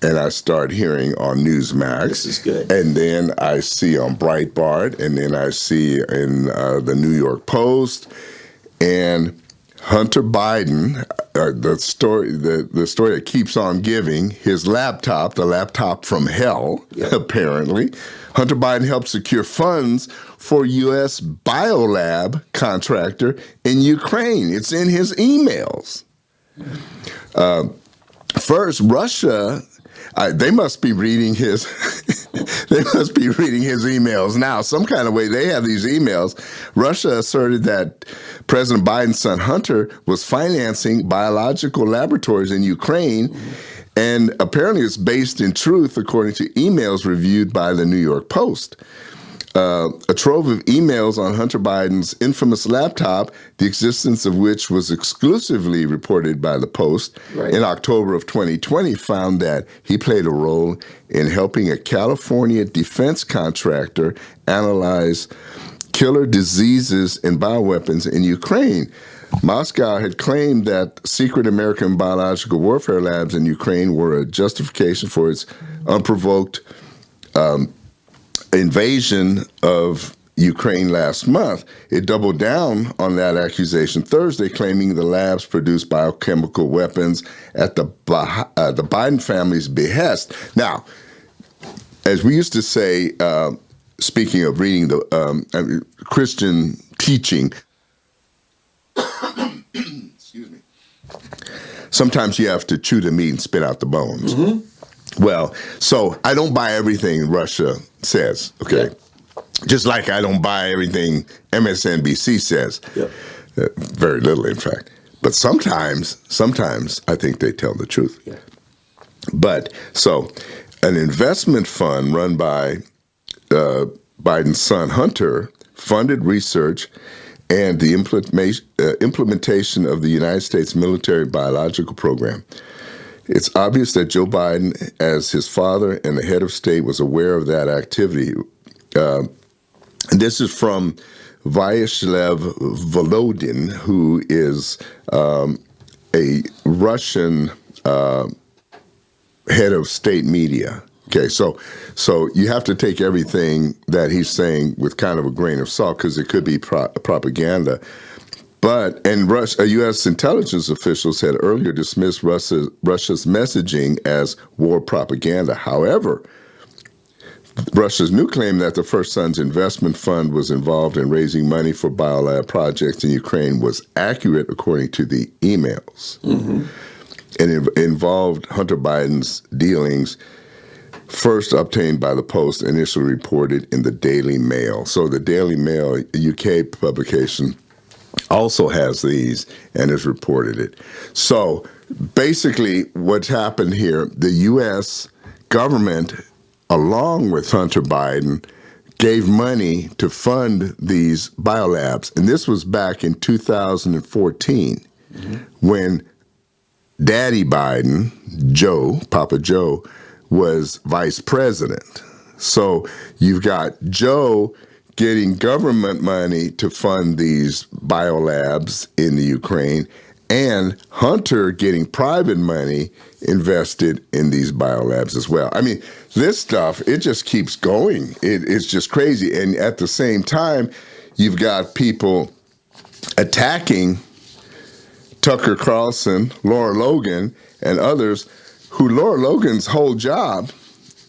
and I start hearing on Newsmax. This is good. And then I see on Breitbart, and then I see in the New York Post, and Hunter Biden, the story that keeps on giving, his laptop, the laptop from hell, apparently. Hunter Biden helped secure funds for U.S. biolab contractor in Ukraine. It's in his emails. First, Russia, they must be reading his emails now. Some kind of way they have these emails. Russia asserted that President Biden's son Hunter was financing biological laboratories in Ukraine, and apparently it's based in truth, according to emails reviewed by the New York Post. A trove of emails on Hunter Biden's infamous laptop, the existence of which was exclusively reported by the Post in October of 2020, found that he played a role in helping a California defense contractor analyze killer diseases and bioweapons in Ukraine. Moscow had claimed that secret American biological warfare labs in Ukraine were a justification for its unprovoked invasion of Ukraine last month. It doubled down on that accusation Thursday, claiming the labs produced biochemical weapons at the Biden family's behest. Now, as we used to say, speaking of reading the Christian teaching, excuse me, sometimes you have to chew the meat and spit out the bones. Mm-hmm. Well, so I don't buy everything Russia says, okay? Yeah. Just like I don't buy everything MSNBC says. Yep. Very little, in fact. But sometimes I think they tell the truth. Yeah. But so an investment fund run by Biden's son Hunter funded research and the implementation of the United States military biological program. It's obvious that Joe Biden, as his father and the head of state, was aware of that activity. And this is from Vyacheslav Volodin, who is a Russian head of state media. Okay, so you have to take everything that he's saying with kind of a grain of salt because it could be propaganda. But U.S. intelligence officials had earlier dismissed Russia's messaging as war propaganda. However, Russia's new claim that the First Son's investment fund was involved in raising money for biolab projects in Ukraine was accurate, according to the emails. Mm-hmm. And it involved Hunter Biden's dealings, first obtained by the Post, initially reported in the Daily Mail. So the Daily Mail, a UK publication, also has these and has reported it. So basically what's happened here, the U.S. government, along with Hunter Biden, gave money to fund these biolabs. And this was back in 2014 when Daddy Biden, Papa Joe, was vice president. So you've got Joe getting government money to fund these biolabs in the Ukraine, and Hunter getting private money invested in these biolabs as well. I mean, this stuff, it just keeps going. It's just crazy. And at the same time, you've got people attacking Tucker Carlson, Laura Logan, and others, who Laura Logan's whole job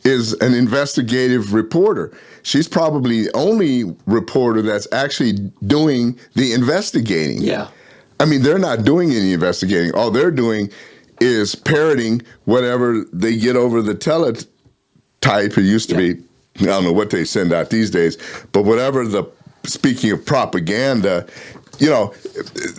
is an investigative reporter. She's probably the only reporter that's actually doing the investigating. Yeah. I mean, they're not doing any investigating. All they're doing is parroting whatever they get over the teletype. It used to be, I don't know what they send out these days, but whatever speaking of propaganda, you know,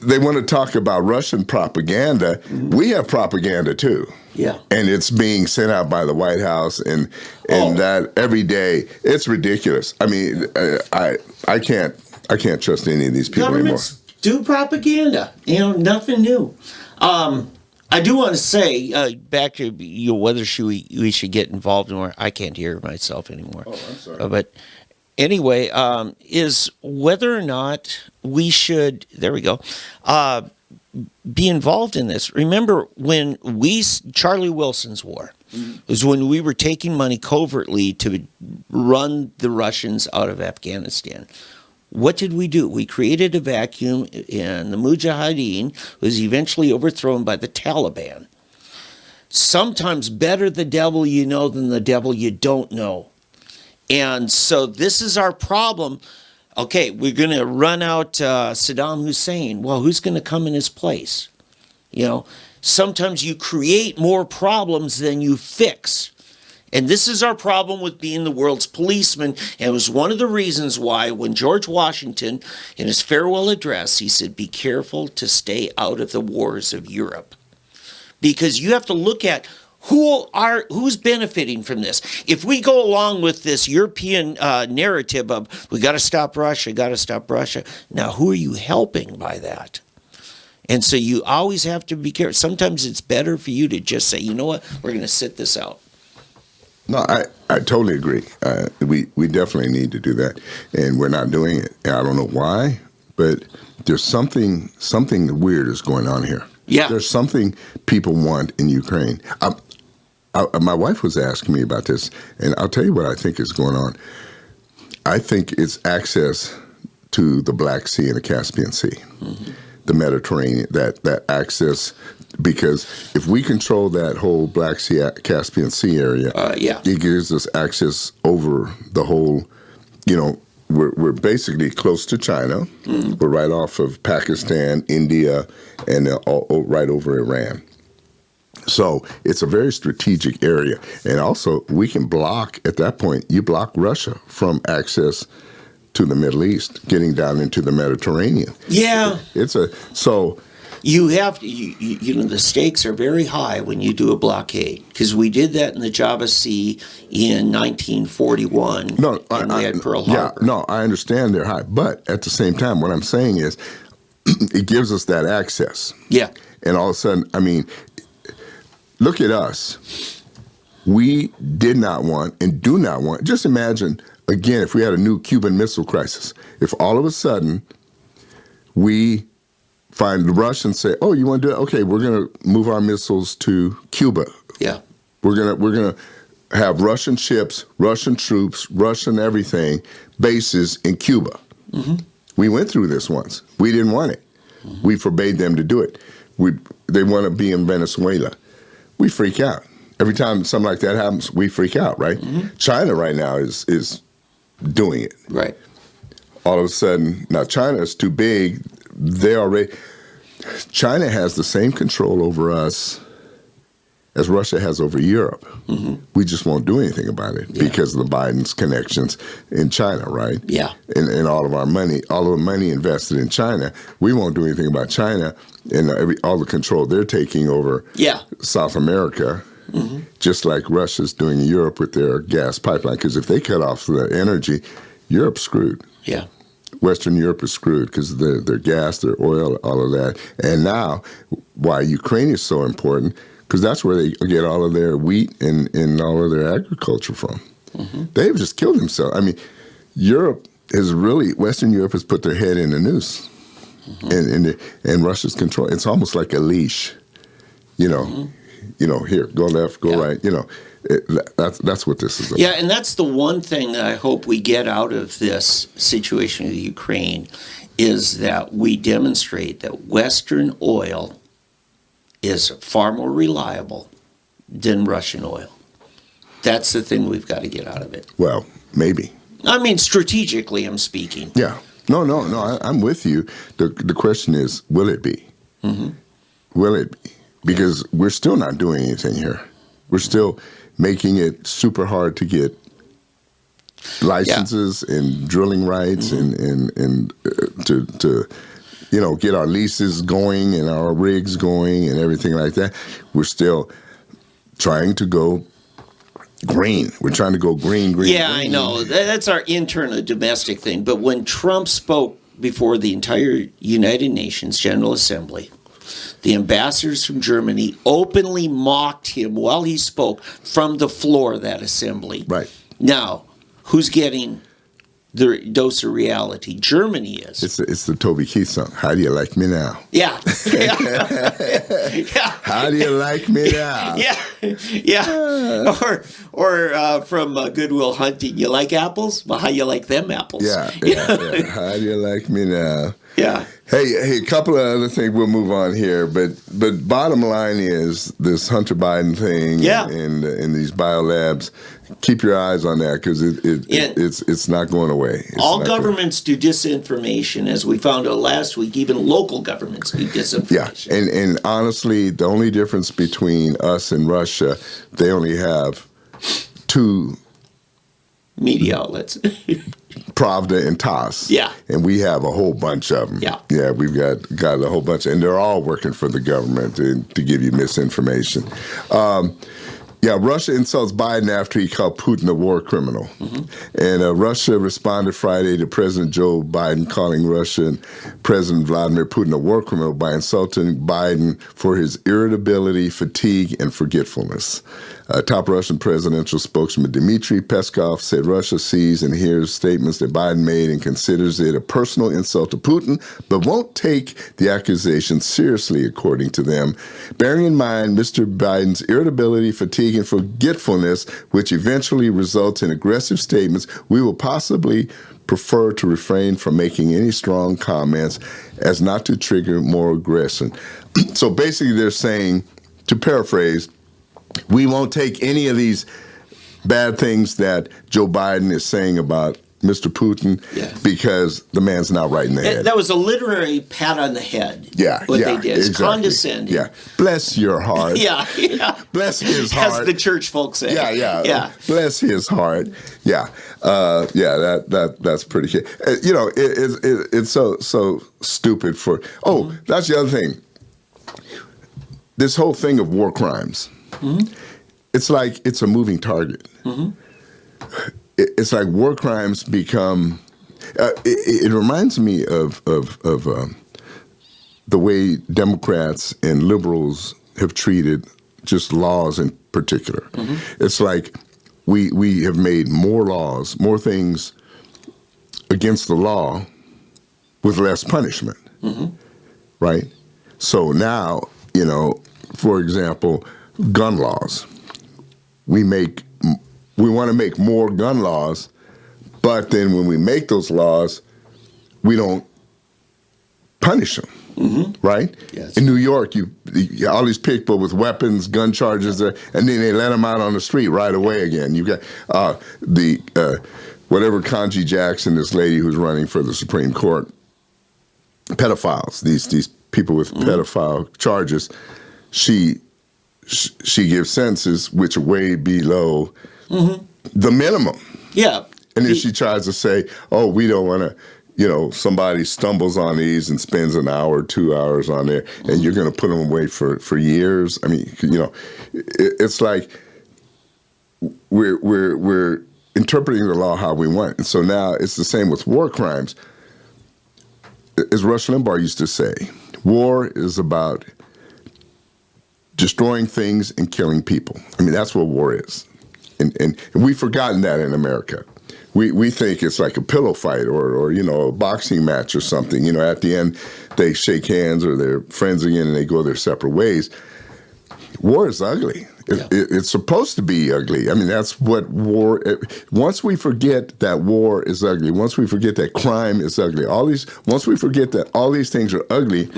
they want to talk about Russian propaganda. Mm-hmm. We have propaganda too. Yeah. And it's being sent out by the White House and that every day. It's ridiculous. I mean, I can't trust any of these people Governments do propaganda. You know, nothing new. I do want to say, back to whether we should get involved more. I can't hear myself anymore. Oh, I'm sorry. But anyway, is whether or not we should, there we go, be involved in this. Remember when Charlie Wilson's war, was when we were taking money covertly to run the Russians out of Afghanistan. What did we do? We created a vacuum, and the Mujahideen was eventually overthrown by the Taliban. Sometimes better the devil you know than the devil you don't know. And so this is our problem. Okay, we're going to run out Saddam Hussein. Well, who's going to come in his place? You know, sometimes you create more problems than you fix. And this is our problem with being the world's policeman. And it was one of the reasons why when George Washington, in his farewell address, he said, be careful to stay out of the wars of Europe. Because you have to look at who's benefiting from this. If we go along with this European narrative of we got to stop Russia, now who are you helping by that? And so you always have to be careful. Sometimes it's better for you to just say, you know what, we're going to sit this out. No, I totally agree. We definitely need to do that, and we're not doing it. And I don't know why, but there's something weird is going on here. Yeah, there's something people want in Ukraine. My wife was asking me about this, and I'll tell you what I think is going on. I think it's access to the Black Sea and the Caspian Sea, the Mediterranean, that access. Because if we control that whole Black Sea, Caspian Sea area, it gives us access over the whole, we're basically close to China. We're right off of Pakistan, India, and right over Iran. So it's a very strategic area. And also we can block, at that point, you block Russia from access to the Middle East, getting down into the Mediterranean. Yeah. You have to, the stakes are very high when you do a blockade, because we did that in the Java Sea in 1941. No, and we had Pearl yeah, Harbor. no, I understand they're high, but at the same time, what I'm saying is, it gives us that access. Yeah. And all of a sudden, I mean, look at us. We did not want and do not want. Just imagine again if we had a new Cuban Missile Crisis. If all of a sudden we find the Russians say, "Oh, you want to do it? Okay, we're going to move our missiles to Cuba. Yeah. We're gonna have Russian ships, Russian troops, Russian everything bases in Cuba." Mm-hmm. We went through this once. We didn't want it. Mm-hmm. We forbade them to do it. They want to be in Venezuela. We freak out. Every time something like that happens, we freak out, right? Mm-hmm. China right now is doing it. Right. All of a sudden, now China is too big. China has the same control over us as Russia has over Europe. Mm-hmm. We just won't do anything about it because of the Biden's connections in China, right? Yeah. And all of our money, all of the money invested in China, we won't do anything about China and all the control they're taking over South America, just like Russia's doing in Europe with their gas pipeline. Because if they cut off the energy, Europe's screwed. Yeah. Western Europe is screwed because of their gas, their oil, all of that. And now, why Ukraine is so important, because that's where they get all of their wheat and all of their agriculture from. Mm-hmm. They've just killed themselves. I mean, Western Europe has put their head in the noose. Mm-hmm. And Russia's control. It's almost like a leash, here, go left, go right, that's what this is about. Yeah, and that's the one thing that I hope we get out of this situation with Ukraine is that we demonstrate that Western oil is far more reliable than Russian oil. That's the thing we've got to get out of it. Well, maybe. I mean, strategically, I'm speaking. Yeah. No, I'm with you. The question is, will it be? Mm-hmm. Will it be? Because we're still not doing anything here. We're still making it super hard to get licenses and drilling rights and to get our leases going and our rigs going and everything like that. We're still trying to go green. We're trying to go green. Yeah, green. I know. That's our internal domestic thing. But when Trump spoke before the entire United Nations General Assembly, the ambassadors from Germany openly mocked him while he spoke from the floor of that assembly. Right. Now, who's getting the dose of reality? Germany is. It's the Toby Keith song. How do you like me now? Yeah. How do you like me now? Yeah. Or from Good Will Hunting. You like apples? Well, how you like them apples? Yeah. How do you like me now? Yeah. Hey, a couple of other things. We'll move on here, but bottom line is this Hunter Biden thing and these biolabs. Keep your eyes on that because it's not going away. All governments do disinformation, as we found out last week. Even local governments do disinformation. Yeah, and honestly, the only difference between us and Russia, they only have two media outlets. Pravda and TASS. Yeah. And we have a whole bunch of them. Yeah. Yeah, we've got a whole bunch. And they're all working for the government to give you misinformation. Russia insults Biden after he called Putin a war criminal. Mm-hmm. And Russia responded Friday to President Joe Biden calling Russian President Vladimir Putin a war criminal by insulting Biden for his irritability, fatigue, and forgetfulness. Top Russian presidential spokesman Dmitry Peskov said Russia sees and hears statements that Biden made and considers it a personal insult to Putin, but won't take the accusation seriously, according to them. Bearing in mind Mr. Biden's irritability, fatigue, and forgetfulness, which eventually results in aggressive statements, we will possibly prefer to refrain from making any strong comments as not to trigger more aggression. So basically they're saying, to paraphrase, we won't take any of these bad things that Joe Biden is saying about Mr. Putin because the man's not right in the head. That was a literary pat on the head. What they did. It's exactly. Condescending. Yeah. Bless your heart. Yeah. Bless his heart. As the church folks say. Yeah. Bless his heart. Yeah. That's pretty good. It's so stupid for. That's the other thing. this whole thing of war crimes, it's like it's a moving target. It's like war crimes become. It reminds me of the way Democrats and liberals have treated just laws in particular. It's like we have made more laws, more things against the law with less punishment, right? So now, for example, gun laws. We want to make more gun laws, but then when we make those laws, we don't punish them, right? Yes. In New York, all these people with weapons, gun charges, and then they let them out on the street right away again. You got whatever Kanji Jackson, this lady who's running for the Supreme Court, pedophiles, these people with pedophile charges, she gives sentences which are way below the minimum. Yeah. And then she tries to say, oh, we don't want to, somebody stumbles on these and spends an hour, 2 hours on there, and you're going to put them away for years. I mean, it's like we're interpreting the law how we want. And so now it's the same with war crimes. As Rush Limbaugh used to say, war is about destroying things and killing people. I mean, that's what war is. And we've forgotten that in America. We think it's like a pillow fight or a boxing match or something. At the end, they shake hands or they're friends again and they go their separate ways. War is ugly. It's supposed to be ugly. I mean, that's what war. Once we forget that war is ugly, once we forget that crime is ugly, once we forget that all these things are ugly,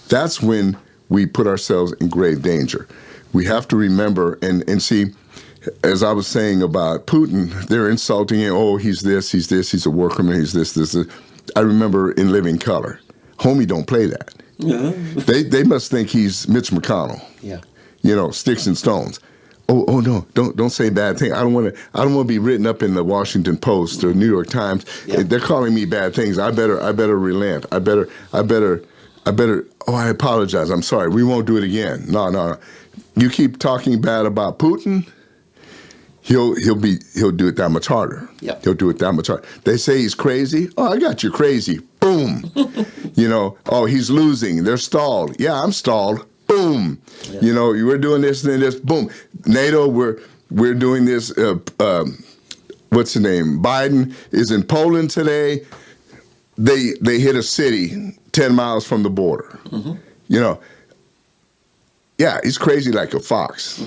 that's when we put ourselves in grave danger. We have to remember and see. As I was saying about Putin, they're insulting him. Oh, he's this, he's a war criminal, he's this. I remember in Living Color, homie don't play that. They must think he's Mitch McConnell. Yeah. Sticks and stones. Oh no, don't say bad things. I don't want to be written up in the Washington Post or New York Times. Yeah. They're calling me bad things. I better relent. I better. Oh, I apologize. I'm sorry. We won't do it again. No. You keep talking bad about Putin, he'll do it that much harder. Yep. He'll do it that much harder. They say he's crazy. Oh, I got you crazy. Boom. Oh, he's losing. They're stalled. Yeah, I'm stalled. Boom. Yeah. We're doing this and then this. Boom. NATO, we're doing this. What's the name? Biden is in Poland today. They hit a city 10 miles from the border. Yeah, he's crazy like a fox.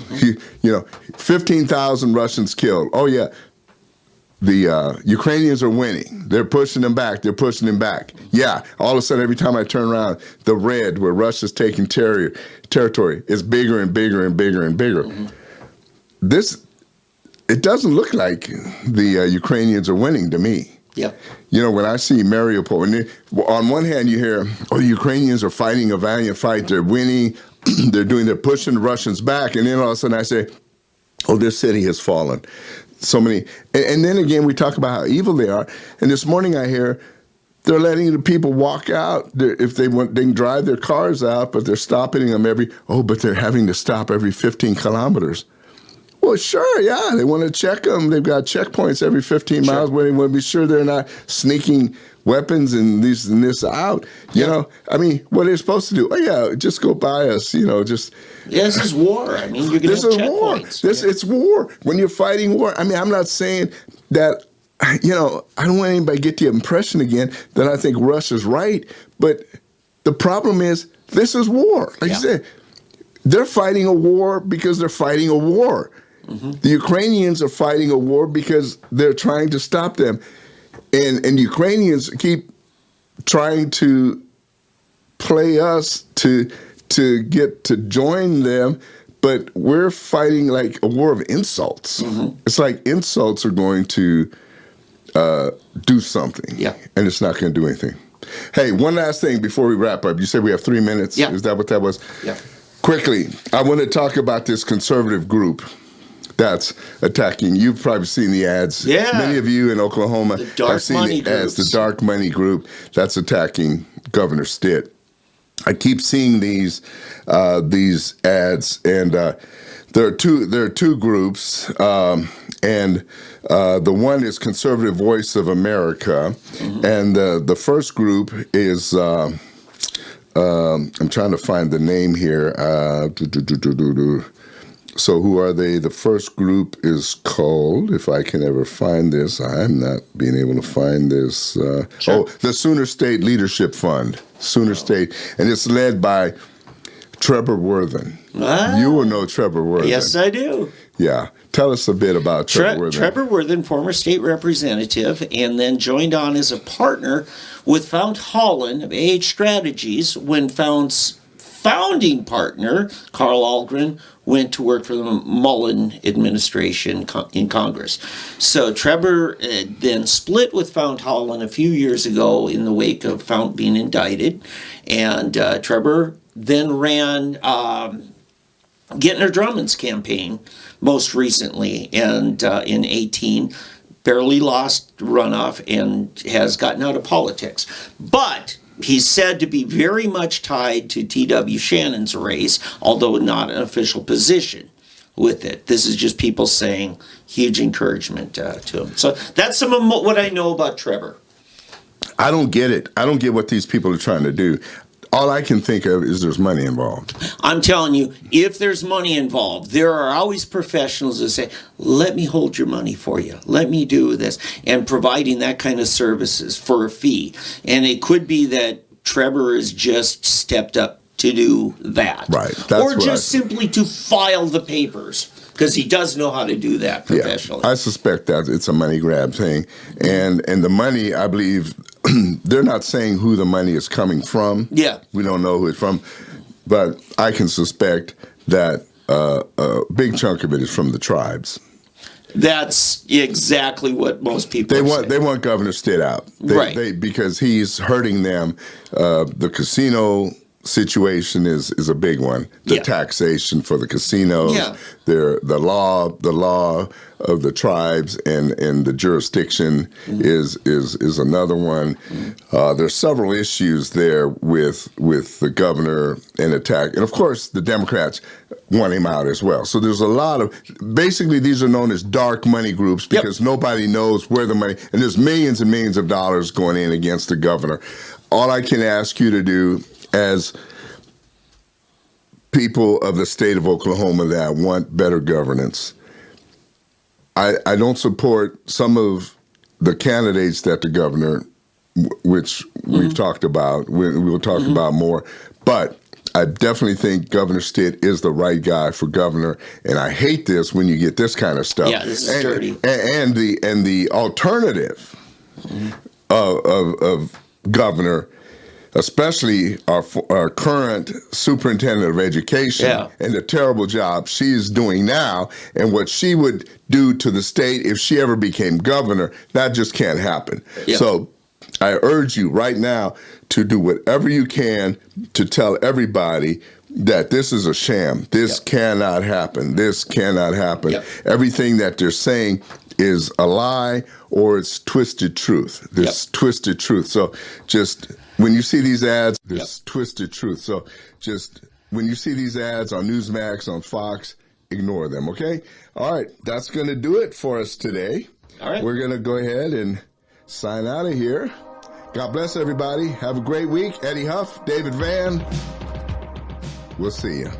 15,000 Russians killed. Oh, yeah. The Ukrainians are winning. They're pushing them back. Yeah, all of a sudden, every time I turn around, the red where Russia's taking territory is bigger and bigger and bigger and bigger. It doesn't look like the Ukrainians are winning to me. Yeah. When I see Mariupol, on one hand you hear, oh, the Ukrainians are fighting a valiant fight. They're winning. They're pushing the Russians back. And then all of a sudden I say, oh, this city has fallen. So many. And then again, we talk about how evil they are. And this morning I hear they're letting the people walk out. If they want, they can drive their cars out, but they're stopping them but they're having to stop every 15 kilometers. Well, sure, yeah. They want to check them. They've got checkpoints every 15 miles where they want to be sure they're not sneaking weapons and this out. I mean, what are they supposed to do? Oh, yeah, just go by us, just. Yeah, this is war. I mean, you're going to have checkpoints. It's war. When you're fighting war, I mean, I'm not saying that, I don't want anybody to get the impression again that I think Russia's right. But the problem is, this is war. Like you said, they're fighting a war because they're fighting a war. The Ukrainians are fighting a war because they're trying to stop them. And the Ukrainians keep trying to play us to get to join them, but we're fighting like a war of insults. It's like insults are going to do something, and it's not going to do anything. Hey, one last thing before we wrap up. You said we have 3 minutes. Yeah. Is that what that was? Yeah. Quickly, I want to talk about this conservative group that's attacking. You've probably seen the ads. Yeah. Many of you in Oklahoma have seen the ads. The dark money group that's attacking Governor Stitt. I keep seeing these ads, and there are two groups, and the one is Conservative Voice of America, and the first group is I'm trying to find the name here. So who are they? The first group is called, if I can ever find this, I'm not being able to find this. Sure. The Sooner State Leadership Fund, Sooner State, and it's led by Trevor Worthen. You will know Trevor Worthen. Yes, I do. Yeah. Tell us a bit about Trevor Worthen. Trevor Worthen, former state representative, and then joined on as a partner with Fount Holland of AH Strategies when Fount's founding partner, Carl Algren, went to work for the Mullen administration in Congress. So Trevor then split with Fount Holland a few years ago in the wake of Fount being indicted, and Trevor then ran Gentner Drummond's campaign most recently, and in 18, barely lost runoff and has gotten out of politics. But he's said to be very much tied to T.W. Shannon's race, although not an official position with it. This is just people saying huge encouragement to him. So that's some of what I know about Trevor. I don't get it. I don't get what these people are trying to do. All I can think of is there's money involved. I'm telling you, if there's money involved, there are always professionals that say, let me hold your money for you. Let me do this. And providing that kind of services for a fee. And it could be that Trevor has just stepped up to do that. Right. Or just simply to file the papers, because he does know how to do that professionally. Yeah, I suspect that it's a money grab thing. And the money, I believe, they're not saying who the money is coming from. Yeah. We don't know who it's from. But I can suspect that a big chunk of it is from the tribes. That's exactly what most people They want Governor Stitt out. Because he's hurting them. The casino situation is a big one. The taxation for the casinos, the law of the tribes and the jurisdiction is another one. There's several issues there with the governor and attack, and of course the Democrats want him out as well. So there's a lot of, basically these are known as dark money groups because nobody knows where the money, and there's millions and millions of dollars going in against the governor. All I can ask you to do as people of the state of Oklahoma that want better governance, I don't support some of the candidates that the governor, which we've talked about, we'll talk about more, but I definitely think Governor Stitt is the right guy for governor, and I hate this when you get this kind of stuff. Yeah, this is dirty. And the alternative of governor, especially our current superintendent of education and the terrible job she's doing now, and what she would do to the state if she ever became governor, that just can't happen. So I urge you right now to do whatever you can to tell everybody that this is a sham. This cannot happen. This cannot happen. Everything that they're saying is a lie or it's twisted truth. This twisted truth. So just when you see these ads, this twisted truth. So just when you see these ads on Newsmax, on Fox, ignore them, okay? All right, that's going to do it for us today. All right. We're going to go ahead and sign out of here. God bless everybody. Have a great week. Eddie Huff, David Vann. We'll see you.